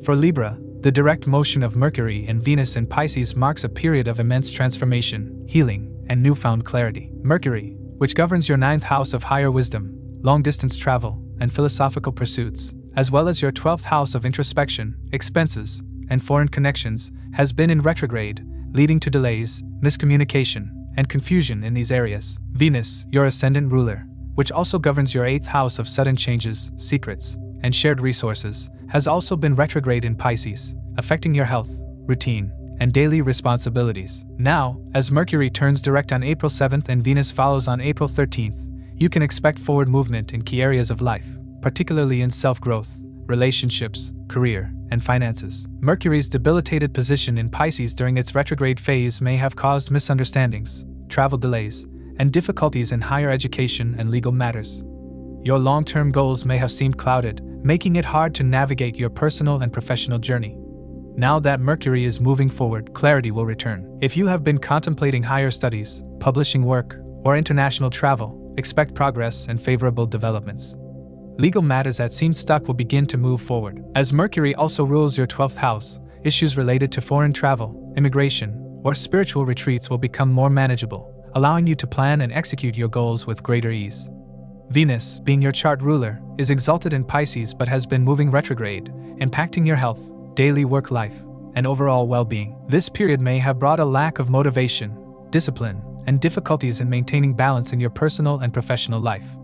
S1: For Libra, the direct motion of Mercury and Venus in Pisces marks a period of immense transformation, healing, and newfound clarity. Mercury, which governs your 9th house of higher wisdom, long-distance travel, and philosophical pursuits, as well as your 12th house of introspection, expenses, and foreign connections, has been in retrograde, leading to delays, miscommunication, and confusion in these areas. Venus, your ascendant ruler, which also governs your 8th house of sudden changes, secrets, and shared resources, has also been retrograde in Pisces, affecting your health, routine, and daily responsibilities. Now, as Mercury turns direct on April 7th and Venus follows on April 13th, you can expect forward movement in key areas of life, particularly in self-growth, relationships, career, and finances. Mercury's debilitated position in Pisces during its retrograde phase may have caused misunderstandings, travel delays, and difficulties in higher education and legal matters. Your long-term goals may have seemed clouded, making it hard to navigate your personal and professional journey. Now that Mercury is moving forward, clarity will return. If you have been contemplating higher studies, publishing work, or international travel, expect progress and favorable developments. Legal matters that seemed stuck will begin to move forward. As Mercury also rules your 12th house, issues related to foreign travel, immigration, or spiritual retreats will become more manageable, allowing you to plan and execute your goals with greater ease. Venus, being your chart ruler, is exalted in Pisces but has been moving retrograde, impacting your health, daily work life, and overall well-being. This period may have brought a lack of motivation, discipline, and difficulties in maintaining balance in your personal and professional life.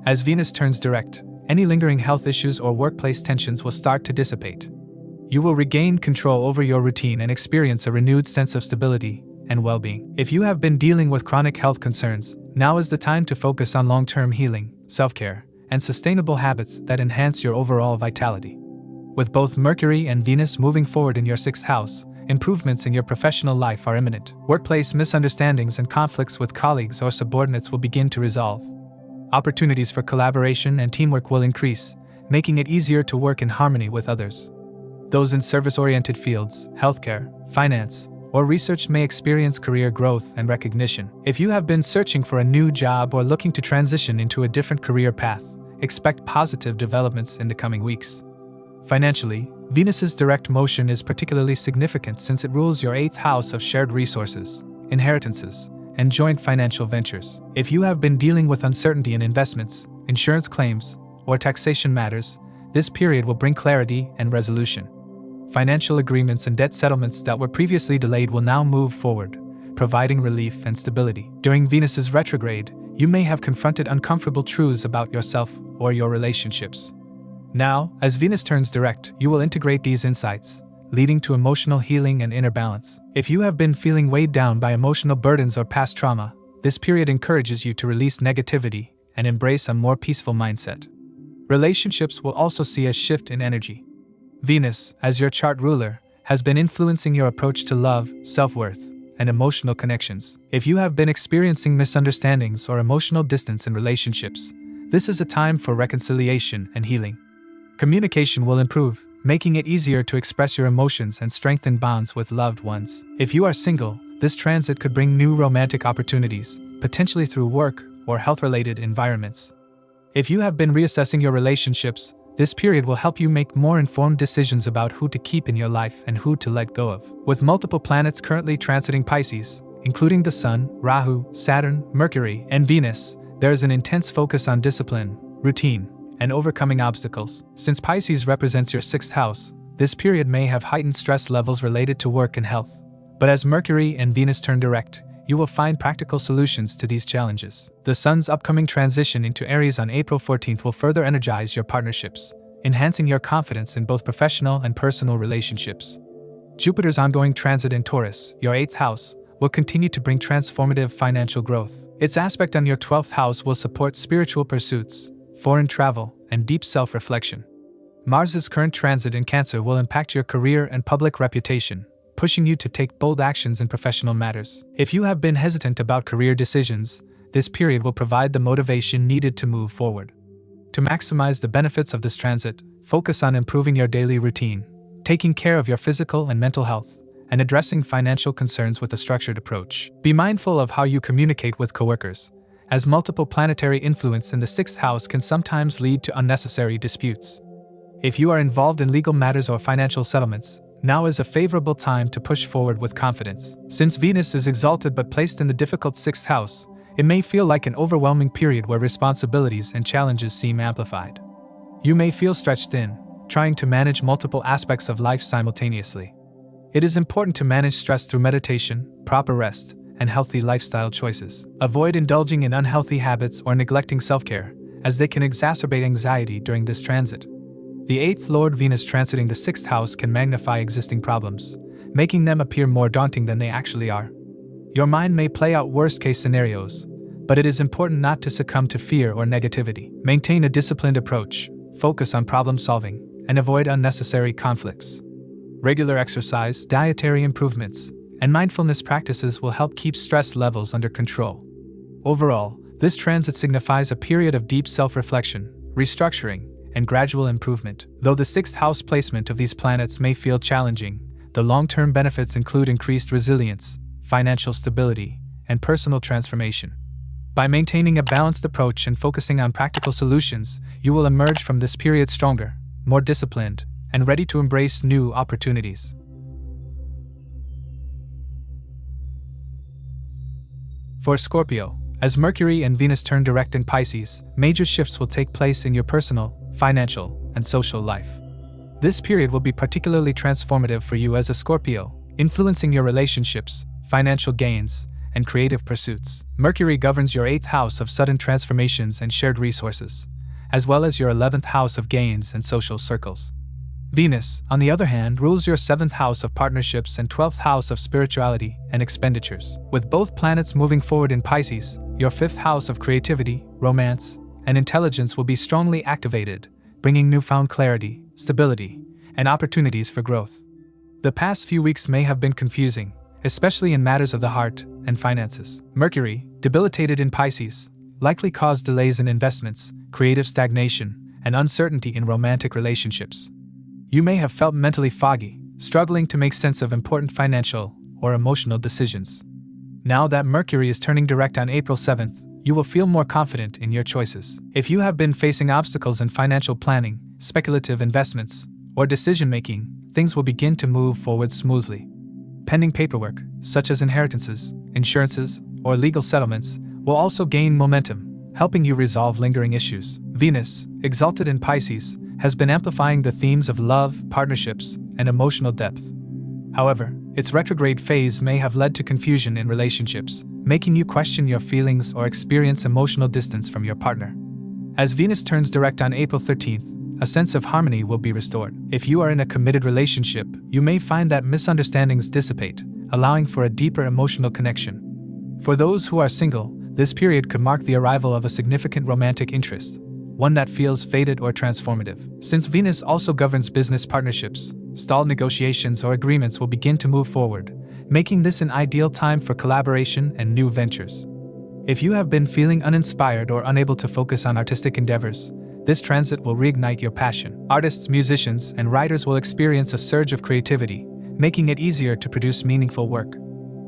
S1: As Venus turns direct, any lingering health issues or workplace tensions will start to dissipate. You will regain control over your routine and experience a renewed sense of stability and well-being. If you have been dealing with chronic health concerns, now is the time to focus on long-term healing, self-care, and sustainable habits that enhance your overall vitality. With both Mercury and Venus moving forward in your 6th house, improvements in your professional life are imminent. Workplace misunderstandings and conflicts with colleagues or subordinates will begin to resolve. Opportunities for collaboration and teamwork will increase, making it easier to work in harmony with others. Those in service-oriented fields, healthcare, finance, or research may experience career growth and recognition. If you have been searching for a new job or looking to transition into a different career path, expect positive developments in the coming weeks. Financially, Venus's direct motion is particularly significant since it rules your 8th house of shared resources, inheritances, and joint financial ventures. If you have been dealing with uncertainty in investments, insurance claims, or taxation matters, this period will bring clarity and resolution. Financial agreements and debt settlements that were previously delayed will now move forward, providing relief and stability. During Venus's retrograde, you may have confronted uncomfortable truths about yourself or your relationships. Now, as Venus turns direct, you will integrate these insights, leading to emotional healing and inner balance. If you have been feeling weighed down by emotional burdens or past trauma, this period encourages you to release negativity and embrace a more peaceful mindset. Relationships will also see a shift in energy. Venus, as your chart ruler, has been influencing your approach to love, self-worth, and emotional connections. If you have been experiencing misunderstandings or emotional distance in relationships, this is a time for reconciliation and healing. Communication will improve, making it easier to express your emotions and strengthen bonds with loved ones. If you are single, this transit could bring new romantic opportunities, potentially through work or health-related environments. If you have been reassessing your relationships, this period will help you make more informed decisions about who to keep in your life and who to let go of. With multiple planets currently transiting Pisces, including the Sun, Rahu, Saturn, Mercury, and Venus, there is an intense focus on discipline, routine, and overcoming obstacles. Since Pisces represents your 6th house, this period may have heightened stress levels related to work and health. But as Mercury and Venus turn direct, you will find practical solutions to these challenges. The Sun's upcoming transition into Aries on April 14th will further energize your partnerships, enhancing your confidence in both professional and personal relationships. Jupiter's ongoing transit in Taurus, your 8th house, will continue to bring transformative financial growth. Its aspect on your 12th house will support spiritual pursuits, foreign travel, and deep self-reflection. Mars's current transit in Cancer will impact your career and public reputation, pushing you to take bold actions in professional matters. If you have been hesitant about career decisions, this period will provide the motivation needed to move forward. To maximize the benefits of this transit, focus on improving your daily routine, taking care of your physical and mental health, and addressing financial concerns with a structured approach. Be mindful of how you communicate with coworkers, as multiple planetary influence in the 6th house can sometimes lead to unnecessary disputes. If you are involved in legal matters or financial settlements, now is a favorable time to push forward with confidence. Since Venus is exalted but placed in the difficult 6th house, it may feel like an overwhelming period where responsibilities and challenges seem amplified. You may feel stretched thin, trying to manage multiple aspects of life simultaneously. It is important to manage stress through meditation, proper rest, and healthy lifestyle choices. Avoid indulging in unhealthy habits or neglecting self-care, as they can exacerbate anxiety during this transit. The 8th Lord Venus transiting the 6th house can magnify existing problems, making them appear more daunting than they actually are. Your mind may play out worst-case scenarios, but it is important not to succumb to fear or negativity. Maintain a disciplined approach, focus on problem-solving, and avoid unnecessary conflicts. Regular exercise, dietary improvements, and mindfulness practices will help keep stress levels under control. Overall, this transit signifies a period of deep self-reflection, restructuring, and gradual improvement. Though the 6th house placement of these planets may feel challenging, the long-term benefits include increased resilience, financial stability, and personal transformation. By maintaining a balanced approach and focusing on practical solutions, you will emerge from this period stronger, more disciplined, and ready to embrace new opportunities. For Scorpio, as Mercury and Venus turn direct in Pisces, major shifts will take place in your personal, financial, and social life. This period will be particularly transformative for you as a Scorpio, influencing your relationships, financial gains, and creative pursuits. Mercury governs your 8th house of sudden transformations and shared resources, as well as your 11th house of gains and social circles. Venus, on the other hand, rules your 7th house of partnerships and 12th house of spirituality and expenditures. With both planets moving forward in Pisces, your 5th house of creativity, romance, and intelligence will be strongly activated, bringing newfound clarity, stability, and opportunities for growth. The past few weeks may have been confusing, especially in matters of the heart and finances. Mercury, debilitated in Pisces, likely caused delays in investments, creative stagnation, and uncertainty in romantic relationships. You may have felt mentally foggy, struggling to make sense of important financial or emotional decisions. Now that Mercury is turning direct on April 7th, you will feel more confident in your choices. If you have been facing obstacles in financial planning, speculative investments, or decision-making, things will begin to move forward smoothly. Pending paperwork, such as inheritances, insurances, or legal settlements, will also gain momentum, helping you resolve lingering issues. Venus, exalted in Pisces, has been amplifying the themes of love, partnerships, and emotional depth. However, its retrograde phase may have led to confusion in relationships, making you question your feelings or experience emotional distance from your partner. As Venus turns direct on April 13th, a sense of harmony will be restored. If you are in a committed relationship, you may find that misunderstandings dissipate, allowing for a deeper emotional connection. For those who are single, This period could mark the arrival of a significant romantic interest, one that feels fated or transformative. Since Venus also governs business partnerships, stalled negotiations or agreements will begin to move forward, making this an ideal time for collaboration and new ventures. If you have been feeling uninspired or unable to focus on artistic endeavors, this transit will reignite your passion. Artists, musicians, and writers will experience a surge of creativity, making it easier to produce meaningful work.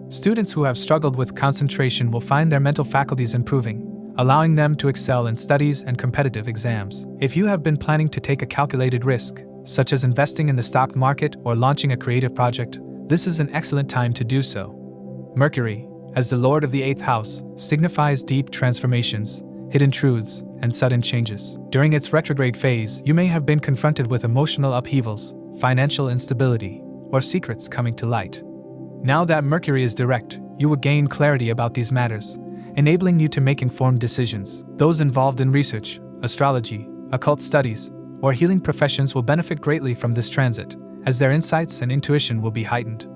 S1: Students who have struggled with concentration will find their mental faculties improving, allowing them to excel in studies and competitive exams. If you have been planning to take a calculated risk, such as investing in the stock market or launching a creative project, this is an excellent time to do so. Mercury, as the lord of the 8th house, signifies deep transformations, hidden truths, and sudden changes. During its retrograde phase, you may have been confronted with emotional upheavals, financial instability, or secrets coming to light. Now that Mercury is direct, you will gain clarity about these matters, enabling you to make informed decisions. Those involved in research, astrology, occult studies, or healing professions will benefit greatly from this transit, as their insights and intuition will be heightened.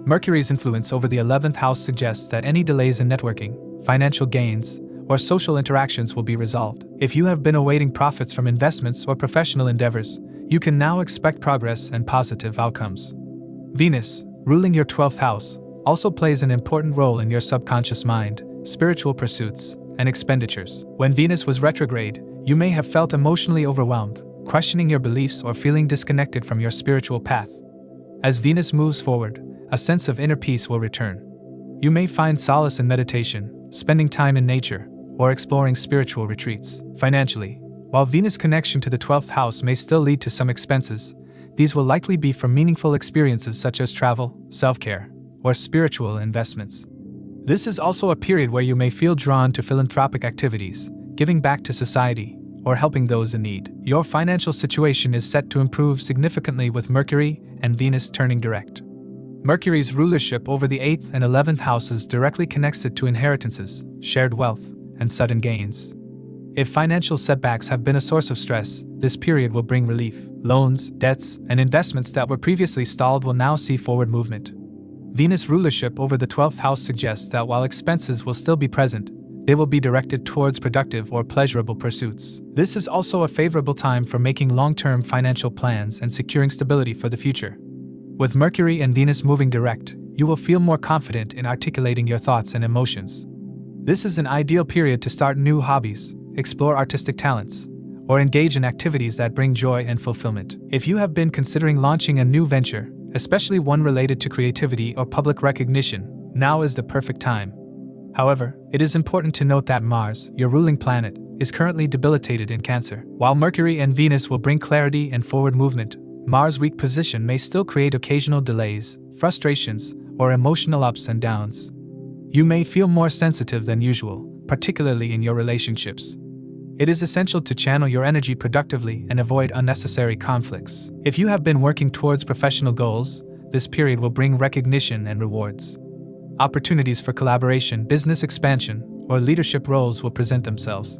S1: Mercury's influence over the 11th house suggests that any delays in networking, financial gains, or social interactions will be resolved. If you have been awaiting profits from investments or professional endeavors, you can now expect progress and positive outcomes. Venus, ruling your 12th house, also plays an important role in your subconscious mind, spiritual pursuits, and expenditures. When Venus was retrograde, you may have felt emotionally overwhelmed, questioning your beliefs or feeling disconnected from your spiritual path. As Venus moves forward, a sense of inner peace will return. You may find solace in meditation, spending time in nature, or exploring spiritual retreats. Financially, while Venus' connection to the 12th house may still lead to some expenses, these will likely be from meaningful experiences such as travel, self-care, or spiritual investments. This is also a period where you may feel drawn to philanthropic activities, giving back to society, or helping those in need. Your financial situation is set to improve significantly with Mercury and Venus turning direct. Mercury's rulership over the 8th and 11th houses directly connects it to inheritances, shared wealth, and sudden gains. If financial setbacks have been a source of stress, this period will bring relief. Loans, debts, and investments that were previously stalled will now see forward movement. Venus' rulership over the 12th house suggests that while expenses will still be present, they will be directed towards productive or pleasurable pursuits. This is also a favorable time for making long-term financial plans and securing stability for the future. With Mercury and Venus moving direct, you will feel more confident in articulating your thoughts and emotions. This is an ideal period to start new hobbies, explore artistic talents, or engage in activities that bring joy and fulfillment. If you have been considering launching a new venture, especially one related to creativity or public recognition, now is the perfect time. However, it is important to note that Mars, your ruling planet, is currently debilitated in Cancer. While Mercury and Venus will bring clarity and forward movement, Mars' weak position may still create occasional delays, frustrations, or emotional ups and downs. You may feel more sensitive than usual, particularly in your relationships. It is essential to channel your energy productively and avoid unnecessary conflicts. If you have been working towards professional goals, this period will bring recognition and rewards. Opportunities for collaboration, business expansion, or leadership roles will present themselves.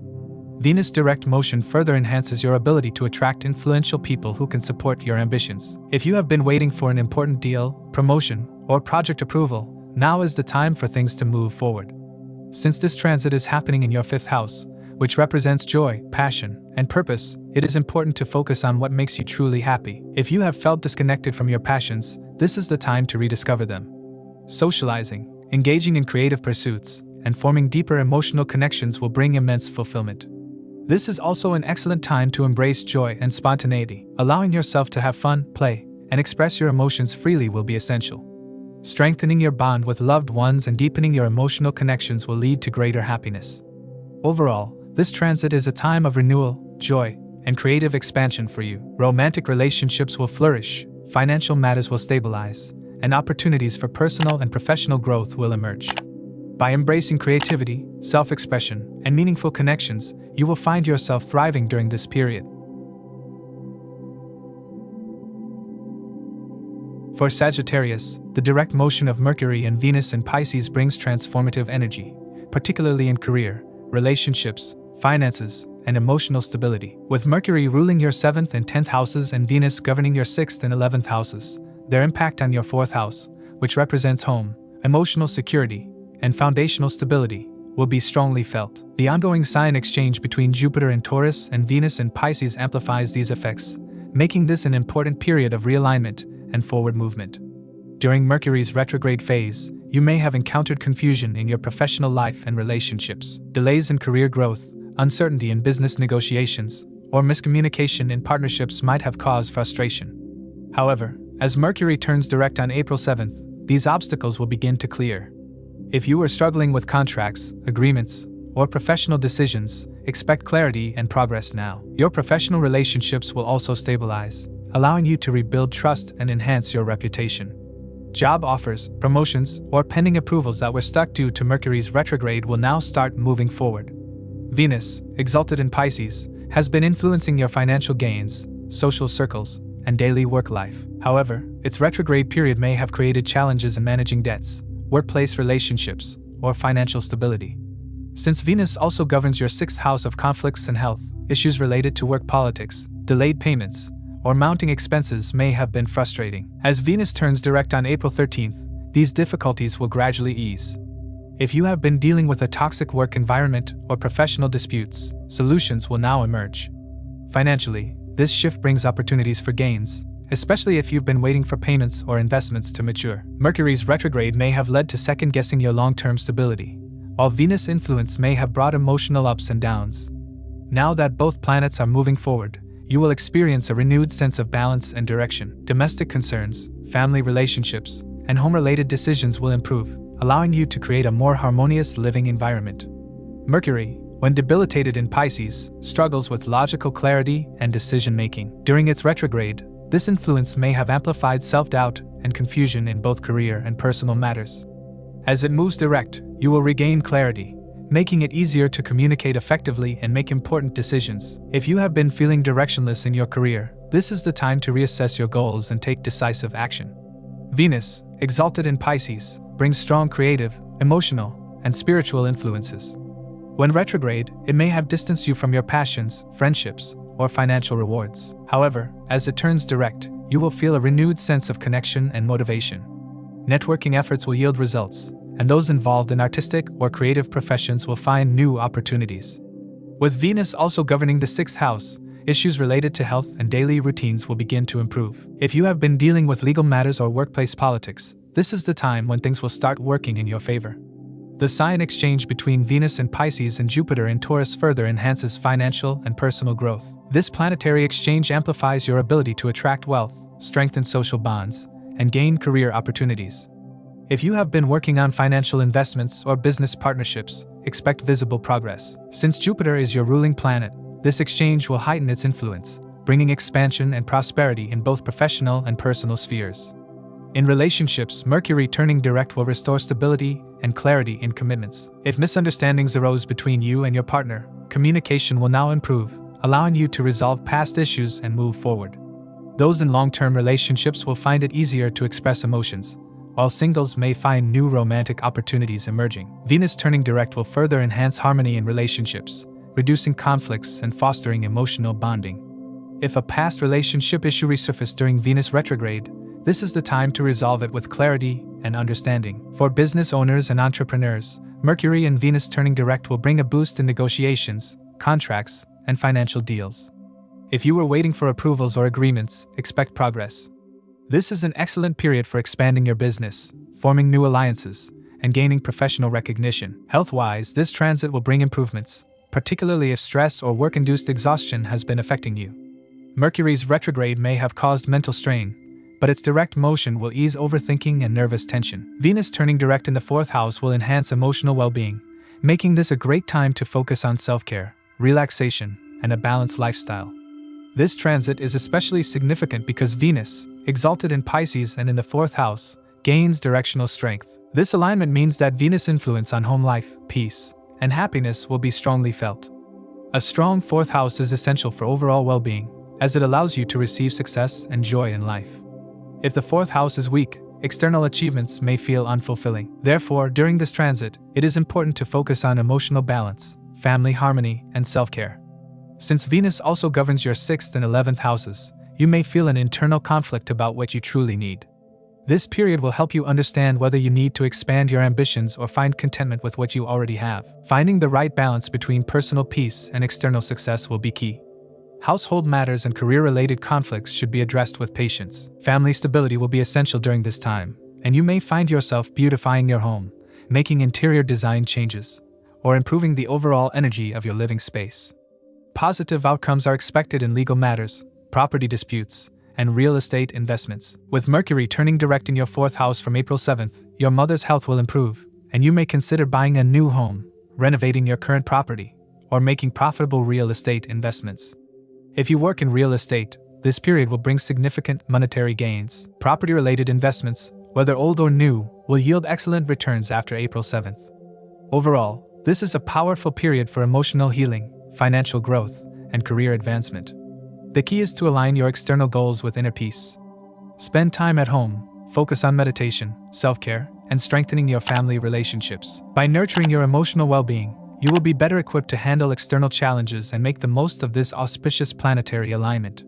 S1: Venus direct motion further enhances your ability to attract influential people who can support your ambitions. If you have been waiting for an important deal, promotion, or project approval, now is the time for things to move forward. Since this transit is happening in your 5th house, which represents joy, passion, and purpose, it is important to focus on what makes you truly happy. If you have felt disconnected from your passions, this is the time to rediscover them. Socializing, engaging in creative pursuits, and forming deeper emotional connections will bring immense fulfillment. This is also an excellent time to embrace joy and spontaneity. Allowing yourself to have fun, play, and express your emotions freely will be essential. Strengthening your bond with loved ones and deepening your emotional connections will lead to greater happiness. Overall, this transit is a time of renewal, joy, and creative expansion for you. Romantic relationships will flourish, financial matters will stabilize, and opportunities for personal and professional growth will emerge. By embracing creativity, self-expression, and meaningful connections, you will find yourself thriving during this period. For Sagittarius, the direct motion of Mercury and Venus in Pisces brings transformative energy, particularly in career, relationships, finances, and emotional stability. With Mercury ruling your 7th and 10th houses and Venus governing your 6th and 11th houses, their impact on your 4th house, which represents home, emotional security, and foundational stability, will be strongly felt. The ongoing sign exchange between Jupiter in Taurus and Venus in Pisces amplifies these effects, making this an important period of realignment and forward movement. During Mercury's retrograde phase, you may have encountered confusion in your professional life and relationships, delays in career growth, uncertainty in business negotiations, or miscommunication in partnerships might have caused frustration. However, as Mercury turns direct on April 7th, these obstacles will begin to clear. If you are struggling with contracts, agreements, or professional decisions, expect clarity and progress now. Your professional relationships will also stabilize, allowing you to rebuild trust and enhance your reputation. Job offers, promotions, or pending approvals that were stuck due to Mercury's retrograde will now start moving forward. Venus, exalted in Pisces, has been influencing your financial gains, social circles, and daily work life. However, its retrograde period may have created challenges in managing debts, workplace relationships, or financial stability. Since Venus also governs your 6th house of conflicts and health, issues related to work politics, delayed payments, or mounting expenses may have been frustrating. As Venus turns direct on April 13th, these difficulties will gradually ease. If you have been dealing with a toxic work environment or professional disputes, solutions will now emerge. Financially, this shift brings opportunities for gains, especially if you've been waiting for payments or investments to mature. Mercury's retrograde may have led to second-guessing your long-term stability, while Venus' influence may have brought emotional ups and downs. Now that both planets are moving forward, you will experience a renewed sense of balance and direction. Domestic concerns, family relationships, and home-related decisions will improve, allowing you to create a more harmonious living environment. Mercury, when debilitated in Pisces, struggles with logical clarity and decision-making. During its retrograde, this influence may have amplified self-doubt and confusion in both career and personal matters. As it moves direct, you will regain clarity, making it easier to communicate effectively and make important decisions. If you have been feeling directionless in your career, this is the time to reassess your goals and take decisive action. Venus, exalted in Pisces, brings strong creative, emotional, and spiritual influences. When retrograde, it may have distanced you from your passions, friendships, or financial rewards. However, as it turns direct, you will feel a renewed sense of connection and motivation. Networking efforts will yield results, and those involved in artistic or creative professions will find new opportunities. With Venus also governing the 6th house, issues related to health and daily routines will begin to improve. If you have been dealing with legal matters or workplace politics, this is the time when things will start working in your favor. The sign exchange between Venus in Pisces and Jupiter in Taurus further enhances financial and personal growth. This planetary exchange amplifies your ability to attract wealth, strengthen social bonds, and gain career opportunities. If you have been working on financial investments or business partnerships, expect visible progress. Since Jupiter is your ruling planet, this exchange will heighten its influence, bringing expansion and prosperity in both professional and personal spheres. In relationships, Mercury turning direct will restore stability and clarity in commitments. If misunderstandings arose between you and your partner, communication will now improve, allowing you to resolve past issues and move forward. Those in long-term relationships will find it easier to express emotions, while singles may find new romantic opportunities emerging. Venus turning direct will further enhance harmony in relationships, reducing conflicts and fostering emotional bonding. If a past relationship issue resurfaced during Venus retrograde, this is the time to resolve it with clarity and understanding. For business owners and entrepreneurs, Mercury and Venus turning direct will bring a boost in negotiations, contracts, and financial deals. If you were waiting for approvals or agreements, expect progress. This is an excellent period for expanding your business, forming new alliances, and gaining professional recognition. Health-wise, this transit will bring improvements, particularly if stress or work-induced exhaustion has been affecting you. Mercury's retrograde may have caused mental strain, but its direct motion will ease overthinking and nervous tension. Venus turning direct in the 4th house will enhance emotional well-being, making this a great time to focus on self-care, relaxation, and a balanced lifestyle. This transit is especially significant because Venus, exalted in Pisces and in the 4th house, gains directional strength. This alignment means that Venus' influence on home life, peace, and happiness will be strongly felt. A strong 4th house is essential for overall well-being, as it allows you to receive success and joy in life. If the 4th house is weak, external achievements may feel unfulfilling. Therefore, during this transit, it is important to focus on emotional balance, family harmony, and self-care. Since Venus also governs your 6th and 11th houses, you may feel an internal conflict about what you truly need. This period will help you understand whether you need to expand your ambitions or find contentment with what you already have. Finding the right balance between personal peace and external success will be key. Household matters and career-related conflicts should be addressed with patience. Family stability will be essential during this time, and you may find yourself beautifying your home, making interior design changes, or improving the overall energy of your living space. Positive outcomes are expected in legal matters, property disputes, and real estate investments. With Mercury turning direct in your 4th house from April 7th, your mother's health will improve, and you may consider buying a new home, renovating your current property, or making profitable real estate investments. If you work in real estate, this period will bring significant monetary gains. Property-related investments, whether old or new, will yield excellent returns after April 7th. Overall, this is a powerful period for emotional healing, financial growth, and career advancement. The key is to align your external goals with inner peace. Spend time at home, focus on meditation, self-care, and strengthening your family relationships. By nurturing your emotional well-being, you will be better equipped to handle external challenges and make the most of this auspicious planetary alignment.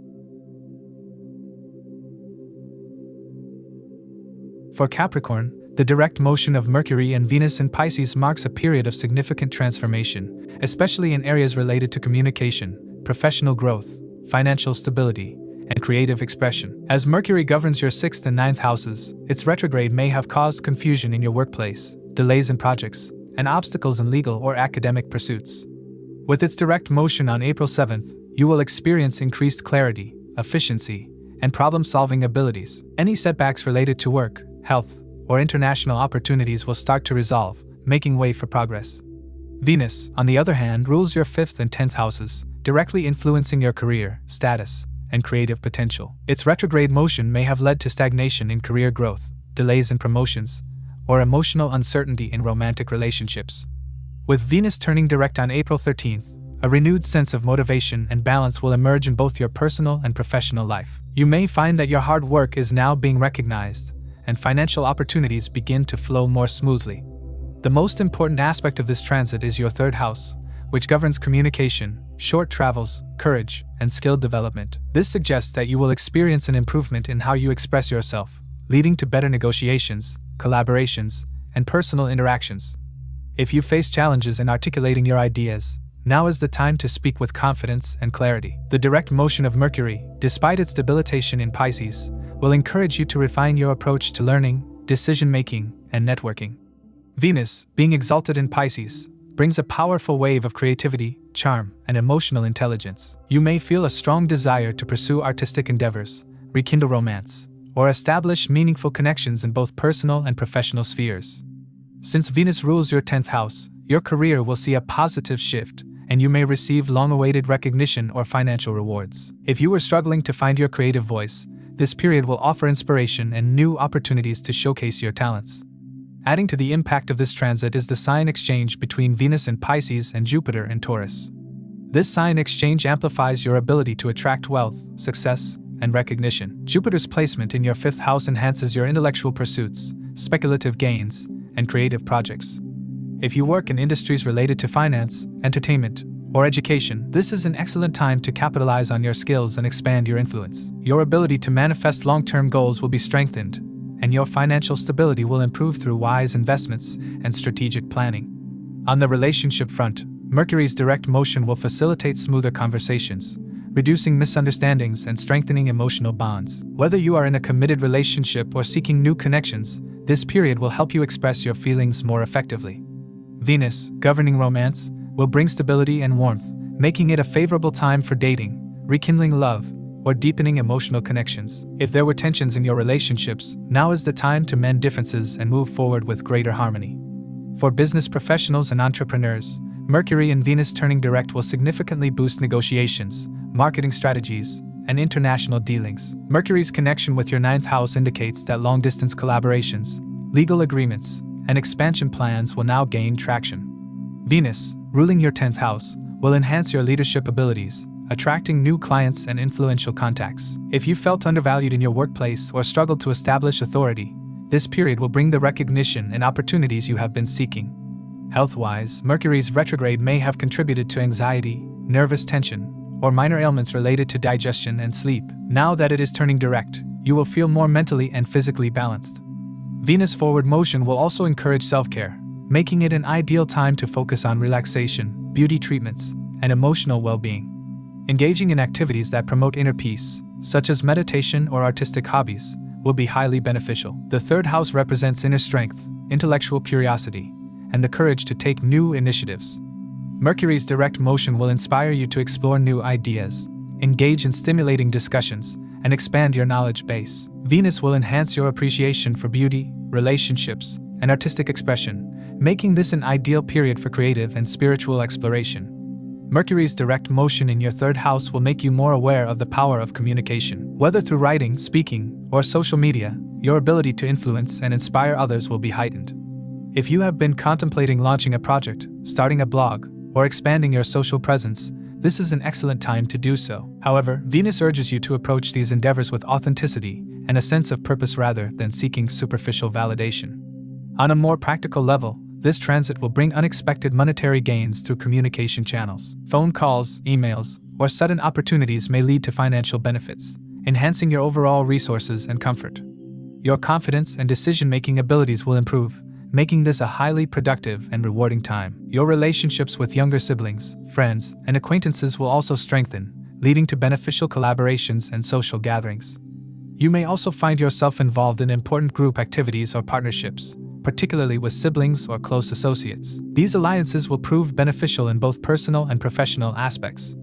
S1: For Capricorn, the direct motion of Mercury and Venus in Pisces marks a period of significant transformation, especially in areas related to communication, professional growth, financial stability, and creative expression. As Mercury governs your 6th and 9th houses, its retrograde may have caused confusion in your workplace, delays in projects, and obstacles in legal or academic pursuits. With its direct motion on April 7th, you will experience increased clarity, efficiency, and problem-solving abilities. Any setbacks related to work, health, or international opportunities will start to resolve, making way for progress. Venus, on the other hand, rules your 5th and 10th houses, directly influencing your career, status, and creative potential. Its retrograde motion may have led to stagnation in career growth, delays in promotions, or emotional uncertainty in romantic relationships. With Venus turning direct on April 13th, a renewed sense of motivation and balance will emerge in both your personal and professional life. You may find that your hard work is now being recognized, and financial opportunities begin to flow more smoothly. The most important aspect of this transit is your 3rd house, which governs communication, short travels, courage, and skill development. This suggests that you will experience an improvement in how you express yourself, leading to better negotiations, collaborations, and personal interactions. If you face challenges in articulating your ideas, now is the time to speak with confidence and clarity. The direct motion of Mercury, despite its debilitation in Pisces, will encourage you to refine your approach to learning, decision-making, and networking. Venus, being exalted in Pisces, brings a powerful wave of creativity, charm, and emotional intelligence. You may feel a strong desire to pursue artistic endeavors, rekindle romance, or establish meaningful connections in both personal and professional spheres. Since Venus rules your 10th house, your career will see a positive shift, and you may receive long-awaited recognition or financial rewards. If you are struggling to find your creative voice, this period will offer inspiration and new opportunities to showcase your talents. Adding to the impact of this transit is the sign exchange between Venus in Pisces and Jupiter in Taurus. This sign exchange amplifies your ability to attract wealth, success, and recognition. Jupiter's placement in your 5th house enhances your intellectual pursuits, speculative gains, and creative projects. If you work in industries related to finance, entertainment, or education, this is an excellent time to capitalize on your skills and expand your influence. Your ability to manifest long-term goals will be strengthened, and your financial stability will improve through wise investments and strategic planning. On the relationship front, Mercury's direct motion will facilitate smoother conversations, reducing misunderstandings and strengthening emotional bonds. Whether you are in a committed relationship or seeking new connections, this period will help you express your feelings more effectively. Venus, governing romance, will bring stability and warmth, making it a favorable time for dating, rekindling love, or deepening emotional connections. If there were tensions in your relationships, now is the time to mend differences and move forward with greater harmony. For business professionals and entrepreneurs, Mercury and Venus turning direct will significantly boost negotiations, marketing strategies, and international dealings. Mercury's connection with your 9th house indicates that long-distance collaborations, legal agreements, and expansion plans will now gain traction. Venus, ruling your 10th house, will enhance your leadership abilities, attracting new clients and influential contacts. If you felt undervalued in your workplace or struggled to establish authority, this period will bring the recognition and opportunities you have been seeking. Health-wise, Mercury's retrograde may have contributed to anxiety, nervous tension, or minor ailments related to digestion and sleep. Now that it is turning direct, you will feel more mentally and physically balanced. Venus forward motion will also encourage self-care, making it an ideal time to focus on relaxation, beauty treatments, and emotional well-being. Engaging in activities that promote inner peace, such as meditation or artistic hobbies, will be highly beneficial. The third house represents inner strength, intellectual curiosity, and the courage to take new initiatives. Mercury's direct motion will inspire you to explore new ideas, engage in stimulating discussions, and expand your knowledge base. Venus will enhance your appreciation for beauty, relationships, and artistic expression, making this an ideal period for creative and spiritual exploration. Mercury's direct motion in your third house will make you more aware of the power of communication. Whether through writing, speaking, or social media, your ability to influence and inspire others will be heightened. If you have been contemplating launching a project, starting a blog, or expanding your social presence, this is an excellent time to do so. However, Venus urges you to approach these endeavors with authenticity and a sense of purpose rather than seeking superficial validation. On a more practical level, this transit will bring unexpected monetary gains through communication channels. Phone calls, emails, or sudden opportunities may lead to financial benefits, enhancing your overall resources and comfort. Your confidence and decision-making abilities will improve, making this a highly productive and rewarding time. Your relationships with younger siblings, friends, and acquaintances will also strengthen, leading to beneficial collaborations and social gatherings. You may also find yourself involved in important group activities or partnerships, particularly with siblings or close associates. These alliances will prove beneficial in both personal and professional aspects.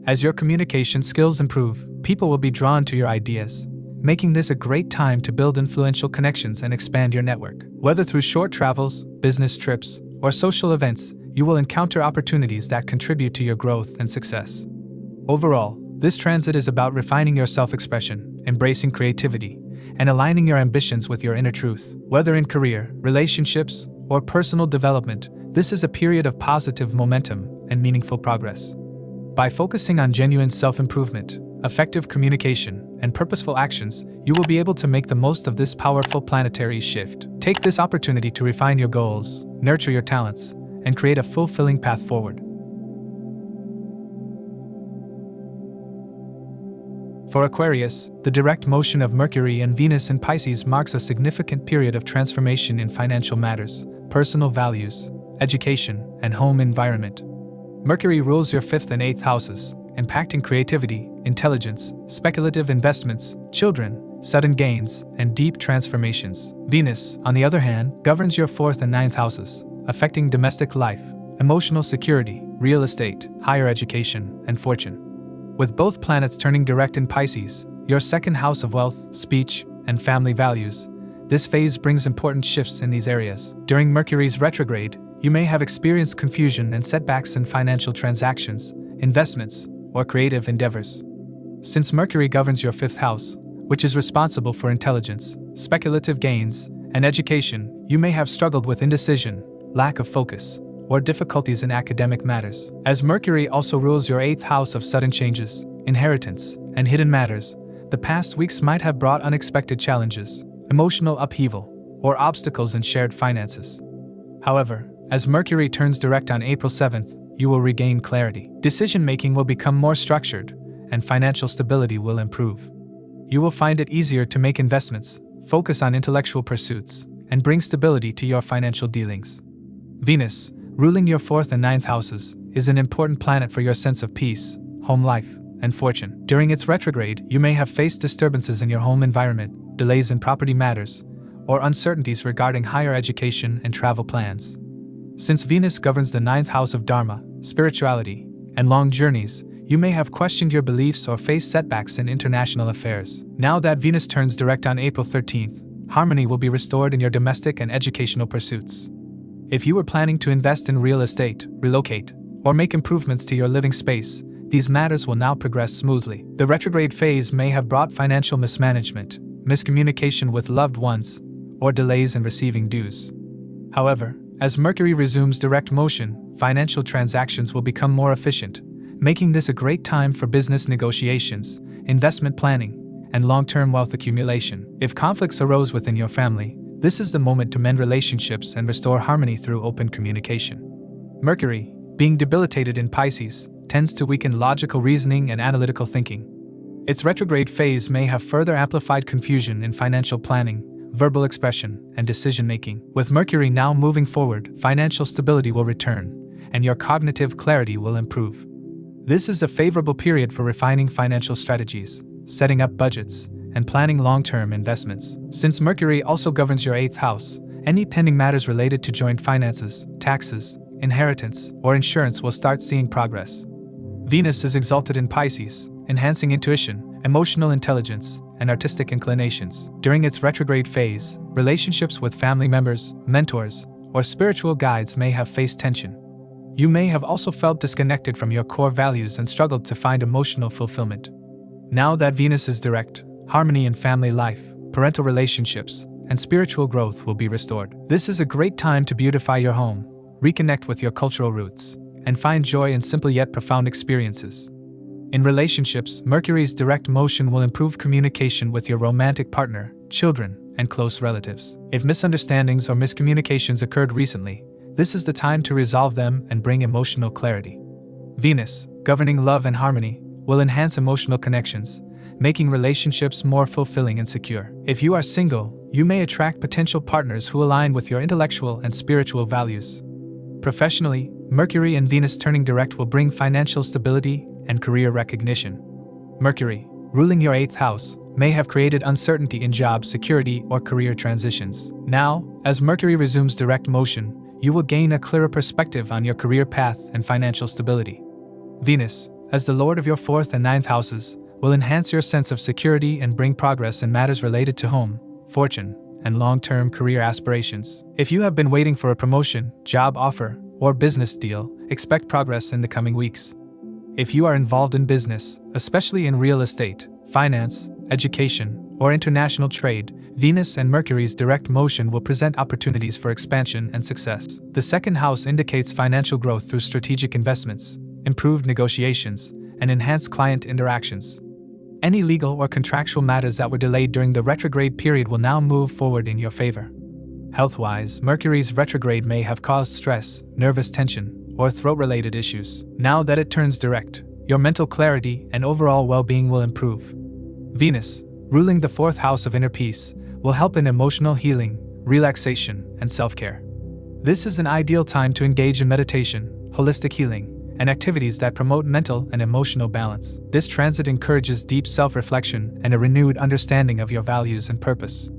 S1: As your communication skills improve, people will be drawn to your ideas, making this a great time to build influential connections and expand your network. Whether through short travels, business trips, or social events, you will encounter opportunities that contribute to your growth and success. Overall, this transit is about refining your self-expression, embracing creativity, and aligning your ambitions with your inner truth. Whether in career, relationships, or personal development, this is a period of positive momentum and meaningful progress. By focusing on genuine self-improvement, effective communication, and purposeful actions, you will be able to make the most of this powerful planetary shift. Take this opportunity to refine your goals, nurture your talents, and create a fulfilling path forward. For Aquarius, the direct motion of Mercury and Venus in Pisces marks a significant period of transformation in financial matters, personal values, education, and home environment. Mercury rules your 5th and 8th houses, impacting creativity, intelligence, speculative investments, children, sudden gains, and deep transformations. Venus, on the other hand, governs your 4th and 9th houses, affecting domestic life, emotional security, real estate, higher education, and fortune. With both planets turning direct in Pisces, your 2nd house of wealth, speech, and family values, this phase brings important shifts in these areas. During Mercury's retrograde, you may have experienced confusion and setbacks in financial transactions, investments, or creative endeavors. Since Mercury governs your 5th house, which is responsible for intelligence, speculative gains, and education, you may have struggled with indecision, lack of focus, or difficulties in academic matters. As Mercury also rules your 8th house of sudden changes, inheritance, and hidden matters, the past weeks might have brought unexpected challenges, emotional upheaval, or obstacles in shared finances. However, as Mercury turns direct on April 7th, you will regain clarity. Decision-making will become more structured, and financial stability will improve. You will find it easier to make investments, focus on intellectual pursuits, and bring stability to your financial dealings. Venus, ruling your 4th and 9th houses, is an important planet for your sense of peace, home life, and fortune. During its retrograde, you may have faced disturbances in your home environment, delays in property matters, or uncertainties regarding higher education and travel plans. Since Venus governs the 9th house of Dharma, spirituality, and long journeys, you may have questioned your beliefs or faced setbacks in international affairs. Now that Venus turns direct on April 13th, harmony will be restored in your domestic and educational pursuits. If you were planning to invest in real estate, relocate, or make improvements to your living space, these matters will now progress smoothly. The retrograde phase may have brought financial mismanagement, miscommunication with loved ones, or delays in receiving dues. However, as Mercury resumes direct motion, financial transactions will become more efficient, making this a great time for business negotiations, investment planning, and long-term wealth accumulation. If conflicts arose within your family, this is the moment to mend relationships and restore harmony through open communication. Mercury, being debilitated in Pisces, tends to weaken logical reasoning and analytical thinking. Its retrograde phase may have further amplified confusion in financial planning, verbal expression, and decision-making. With Mercury now moving forward, financial stability will return, and your cognitive clarity will improve. This is a favorable period for refining financial strategies, setting up budgets, and planning long-term investments. Since Mercury also governs your 8th house, any pending matters related to joint finances, taxes, inheritance, or insurance will start seeing progress. Venus is exalted in Pisces, enhancing intuition, emotional intelligence, and artistic inclinations. During its retrograde phase, relationships with family members, mentors, or spiritual guides may have faced tension. You may have also felt disconnected from your core values and struggled to find emotional fulfillment. Now that Venus is direct, harmony in family life, parental relationships, and spiritual growth will be restored. This is a great time to beautify your home, reconnect with your cultural roots, and find joy in simple yet profound experiences. In relationships, Mercury's direct motion will improve communication with your romantic partner, children, and close relatives. If misunderstandings or miscommunications occurred recently, this is the time to resolve them and bring emotional clarity. Venus, governing love and harmony, will enhance emotional connections, making relationships more fulfilling and secure. If you are single, you may attract potential partners who align with your intellectual and spiritual values. Professionally, Mercury and Venus turning direct will bring financial stability and career recognition. Mercury, ruling your 8th house, may have created uncertainty in job security or career transitions. Now, as Mercury resumes direct motion, you will gain a clearer perspective on your career path and financial stability. Venus, as the lord of your 4th and 9th houses, will enhance your sense of security and bring progress in matters related to home, fortune, and long-term career aspirations. If you have been waiting for a promotion, job offer, or business deal, expect progress in the coming weeks. If you are involved in business, especially in real estate, finance, education, or international trade, Venus and Mercury's direct motion will present opportunities for expansion and success. The 2nd house indicates financial growth through strategic investments, improved negotiations, and enhanced client interactions. Any legal or contractual matters that were delayed during the retrograde period will now move forward in your favor. Health-wise, Mercury's retrograde may have caused stress, nervous tension, or throat-related issues. Now that it turns direct, your mental clarity and overall well-being will improve. Venus, ruling the 4th house of inner peace, will help in emotional healing, relaxation, and self-care. This is an ideal time to engage in meditation, holistic healing, and activities that promote mental and emotional balance. This transit encourages deep self-reflection and a renewed understanding of your values and purpose.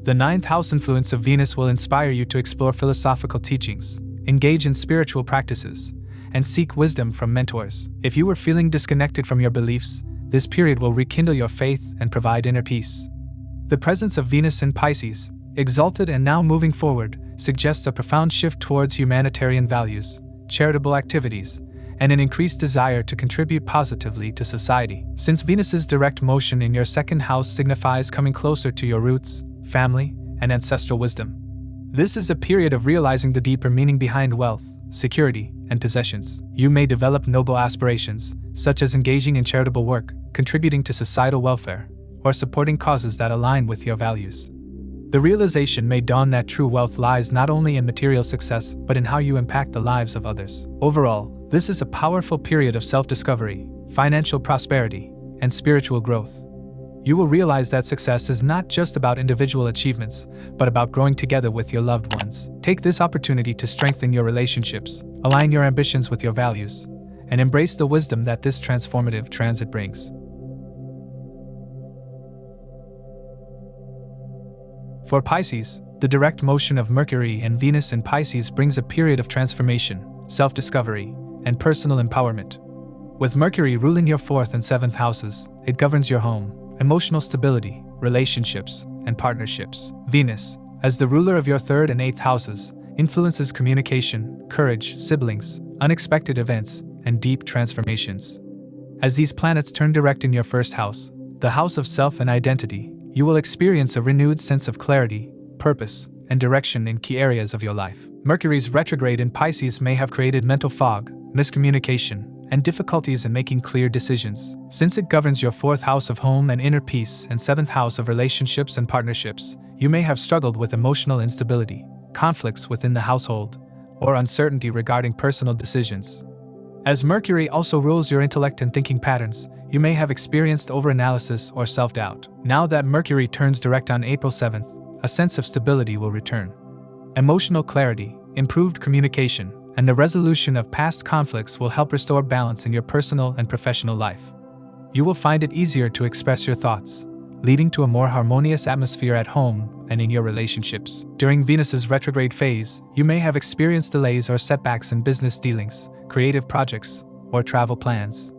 S1: The 9th house influence of Venus will inspire you to explore philosophical teachings, engage in spiritual practices, and seek wisdom from mentors. If you were feeling disconnected from your beliefs, this period will rekindle your faith and provide inner peace. The presence of Venus in Pisces, exalted and now moving forward, suggests a profound shift towards humanitarian values, charitable activities, and an increased desire to contribute positively to society. Since Venus's direct motion in your 2nd house signifies coming closer to your roots, family, and ancestral wisdom, this is a period of realizing the deeper meaning behind wealth, security, and possessions. You may develop noble aspirations, such as engaging in charitable work, contributing to societal welfare, or supporting causes that align with your values. The realization may dawn that true wealth lies not only in material success but in how you impact the lives of others. Overall, this is a powerful period of self-discovery, financial prosperity, and spiritual growth. You will realize that success is not just about individual achievements, but about growing together with your loved ones. Take this opportunity to strengthen your relationships, align your ambitions with your values, and embrace the wisdom that this transformative transit brings. For Pisces, the direct motion of Mercury and Venus in Pisces brings a period of transformation, self-discovery, and personal empowerment. With Mercury ruling your 4th and 7th houses, it governs your home, emotional stability, relationships, and partnerships. Venus, as the ruler of your 3rd and 8th houses, influences communication, courage, siblings, unexpected events, and deep transformations. As these planets turn direct in your 1st house, the house of self and identity, you will experience a renewed sense of clarity, purpose, and direction in key areas of your life. Mercury's retrograde in Pisces may have created mental fog, miscommunication, and difficulties in making clear decisions. Since it governs your 4th house of home and inner peace and 7th house of relationships and partnerships, you may have struggled with emotional instability, conflicts within the household, or uncertainty regarding personal decisions. As Mercury also rules your intellect and thinking patterns, you may have experienced overanalysis or self-doubt. Now that Mercury turns direct on April 7th, a sense of stability will return. Emotional clarity, improved communication, and the resolution of past conflicts will help restore balance in your personal and professional life. You will find it easier to express your thoughts, leading to a more harmonious atmosphere at home and in your relationships. During Venus's retrograde phase, you may have experienced delays or setbacks in business dealings, creative projects, or travel plans.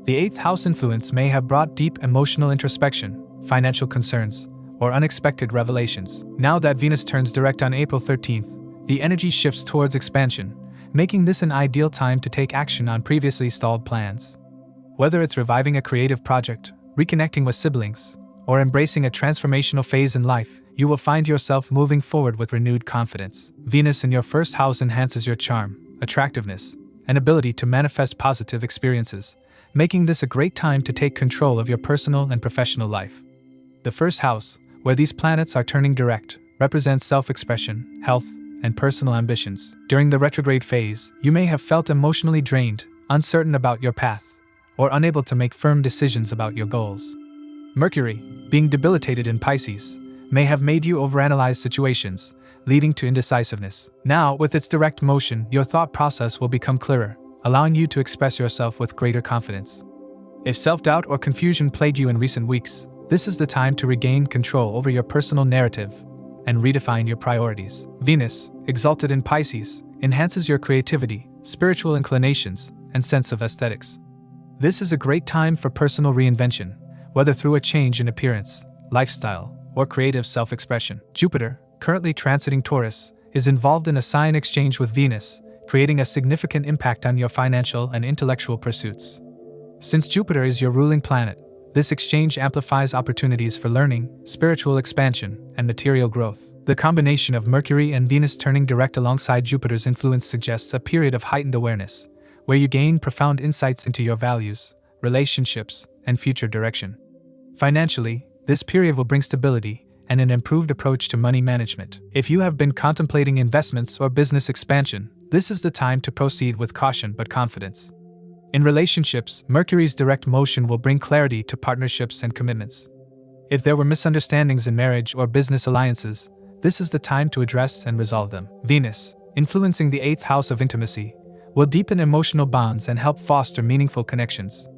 S1: The 8th house influence may have brought deep emotional introspection, financial concerns, or unexpected revelations. Now that Venus turns direct on April 13th, the energy shifts towards expansion, making this an ideal time to take action on previously stalled plans. Whether it's reviving a creative project, reconnecting with siblings, or embracing a transformational phase in life, you will find yourself moving forward with renewed confidence. Venus in your first house enhances your charm, attractiveness, and ability to manifest positive experiences, making this a great time to take control of your personal and professional life. The first house, where these planets are turning direct, represents self-expression, health, and personal ambitions. During the retrograde phase, you may have felt emotionally drained, uncertain about your path, or unable to make firm decisions about your goals. Mercury, being debilitated in Pisces, may have made you overanalyze situations, leading to indecisiveness. Now, with its direct motion, your thought process will become clearer, allowing you to express yourself with greater confidence. If self-doubt or confusion plagued you in recent weeks, this is the time to regain control over your personal narrative and redefine your priorities. Venus, exalted in Pisces, enhances your creativity, spiritual inclinations, and sense of aesthetics. This is a great time for personal reinvention, whether through a change in appearance, lifestyle, or creative self-expression. Jupiter, currently transiting Taurus, is involved in a sign exchange with Venus, creating a significant impact on your financial and intellectual pursuits. Since Jupiter is your ruling planet, this exchange amplifies opportunities for learning, spiritual expansion, and material growth. The combination of Mercury and Venus turning direct alongside Jupiter's influence suggests a period of heightened awareness, where you gain profound insights into your values, relationships, and future direction. Financially, this period will bring stability and an improved approach to money management. If you have been contemplating investments or business expansion, this is the time to proceed with caution but confidence. In relationships, Mercury's direct motion will bring clarity to partnerships and commitments. If there were misunderstandings in marriage or business alliances, this is the time to address and resolve them. Venus, influencing the 8th house of intimacy, will deepen emotional bonds and help foster meaningful connections.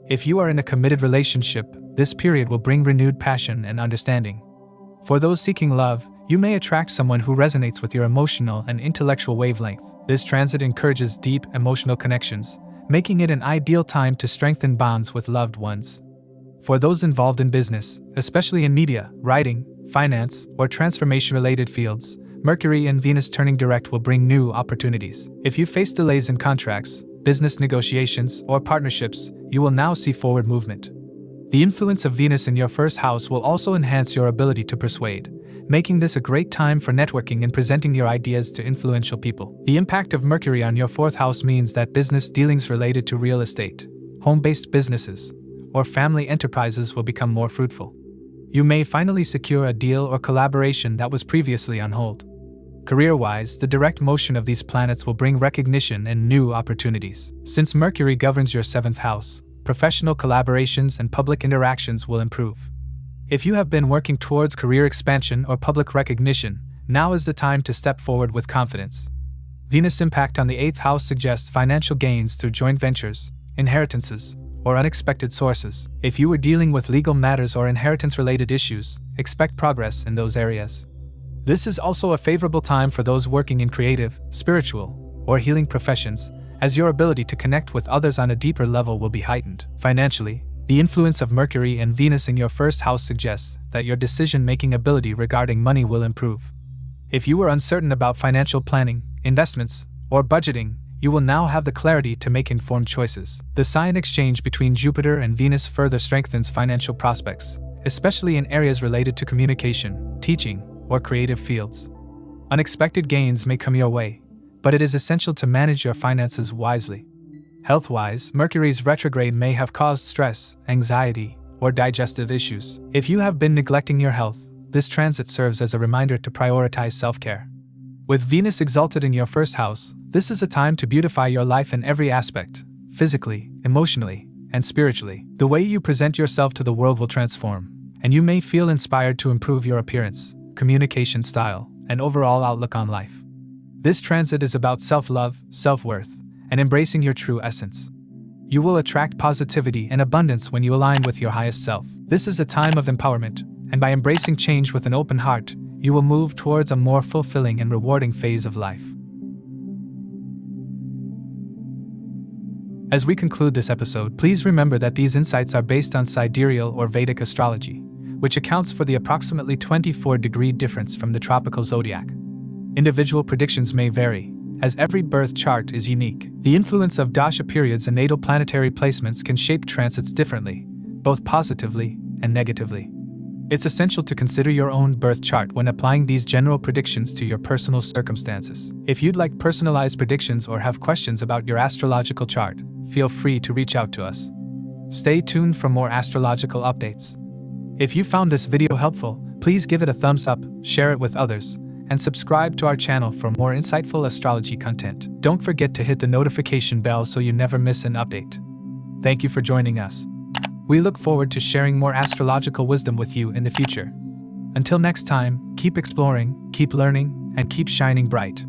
S1: If you are in a committed relationship, this period will bring renewed passion and understanding. For those seeking love, you may attract someone who resonates with your emotional and intellectual wavelength. This transit encourages deep emotional connections, making it an ideal time to strengthen bonds with loved ones. For those involved in business, especially in media, writing, finance, or transformation-related fields, Mercury and Venus turning direct will bring new opportunities. If you face delays in contracts, business negotiations, or partnerships, you will now see forward movement. The influence of Venus in your first house will also enhance your ability to persuade, making this a great time for networking and presenting your ideas to influential people. The impact of Mercury on your 4th house means that business dealings related to real estate, home-based businesses, or family enterprises will become more fruitful. You may finally secure a deal or collaboration that was previously on hold. Career-wise, the direct motion of these planets will bring recognition and new opportunities. Since Mercury governs your 7th house, professional collaborations and public interactions will improve. If you have been working towards career expansion or public recognition, now is the time to step forward with confidence. Venus' impact on the 8th house suggests financial gains through joint ventures, inheritances, or unexpected sources. If you were dealing with legal matters or inheritance-related issues, expect progress in those areas. This is also a favorable time for those working in creative, spiritual, or healing professions, as your ability to connect with others on a deeper level will be heightened. Financially, the influence of Mercury and Venus in your first house suggests that your decision-making ability regarding money will improve. If you were uncertain about financial planning, investments, or budgeting, you will now have the clarity to make informed choices. The sign exchange between Jupiter and Venus further strengthens financial prospects, especially in areas related to communication, teaching, or creative fields. Unexpected gains may come your way, but it is essential to manage your finances wisely. Health-wise, Mercury's retrograde may have caused stress, anxiety, or digestive issues. If you have been neglecting your health, this transit serves as a reminder to prioritize self-care. With Venus exalted in your first house, this is a time to beautify your life in every aspect, physically, emotionally, and spiritually. The way you present yourself to the world will transform, and you may feel inspired to improve your appearance, communication style, and overall outlook on life. This transit is about self-love, self-worth, and embracing your true essence. You will attract positivity and abundance when you align with your highest self. This is a time of empowerment, and by embracing change with an open heart, you will move towards a more fulfilling and rewarding phase of life. As we conclude this episode, please remember that these insights are based on Sidereal or Vedic astrology, which accounts for the approximately 24-degree difference from the tropical zodiac. Individual predictions may vary, as every birth chart is unique. The influence of dasha periods and natal planetary placements can shape transits differently, both positively and negatively. It's essential to consider your own birth chart when applying these general predictions to your personal circumstances. If you'd like personalized predictions or have questions about your astrological chart, feel free to reach out to us. Stay tuned for more astrological updates. If you found this video helpful, please give it a thumbs up, share it with others, and subscribe to our channel for more insightful astrology content. Don't forget to hit the notification bell so you never miss an update. Thank you for joining us. We look forward to sharing more astrological wisdom with you in the future. Until next time, keep exploring, keep learning, and keep shining bright.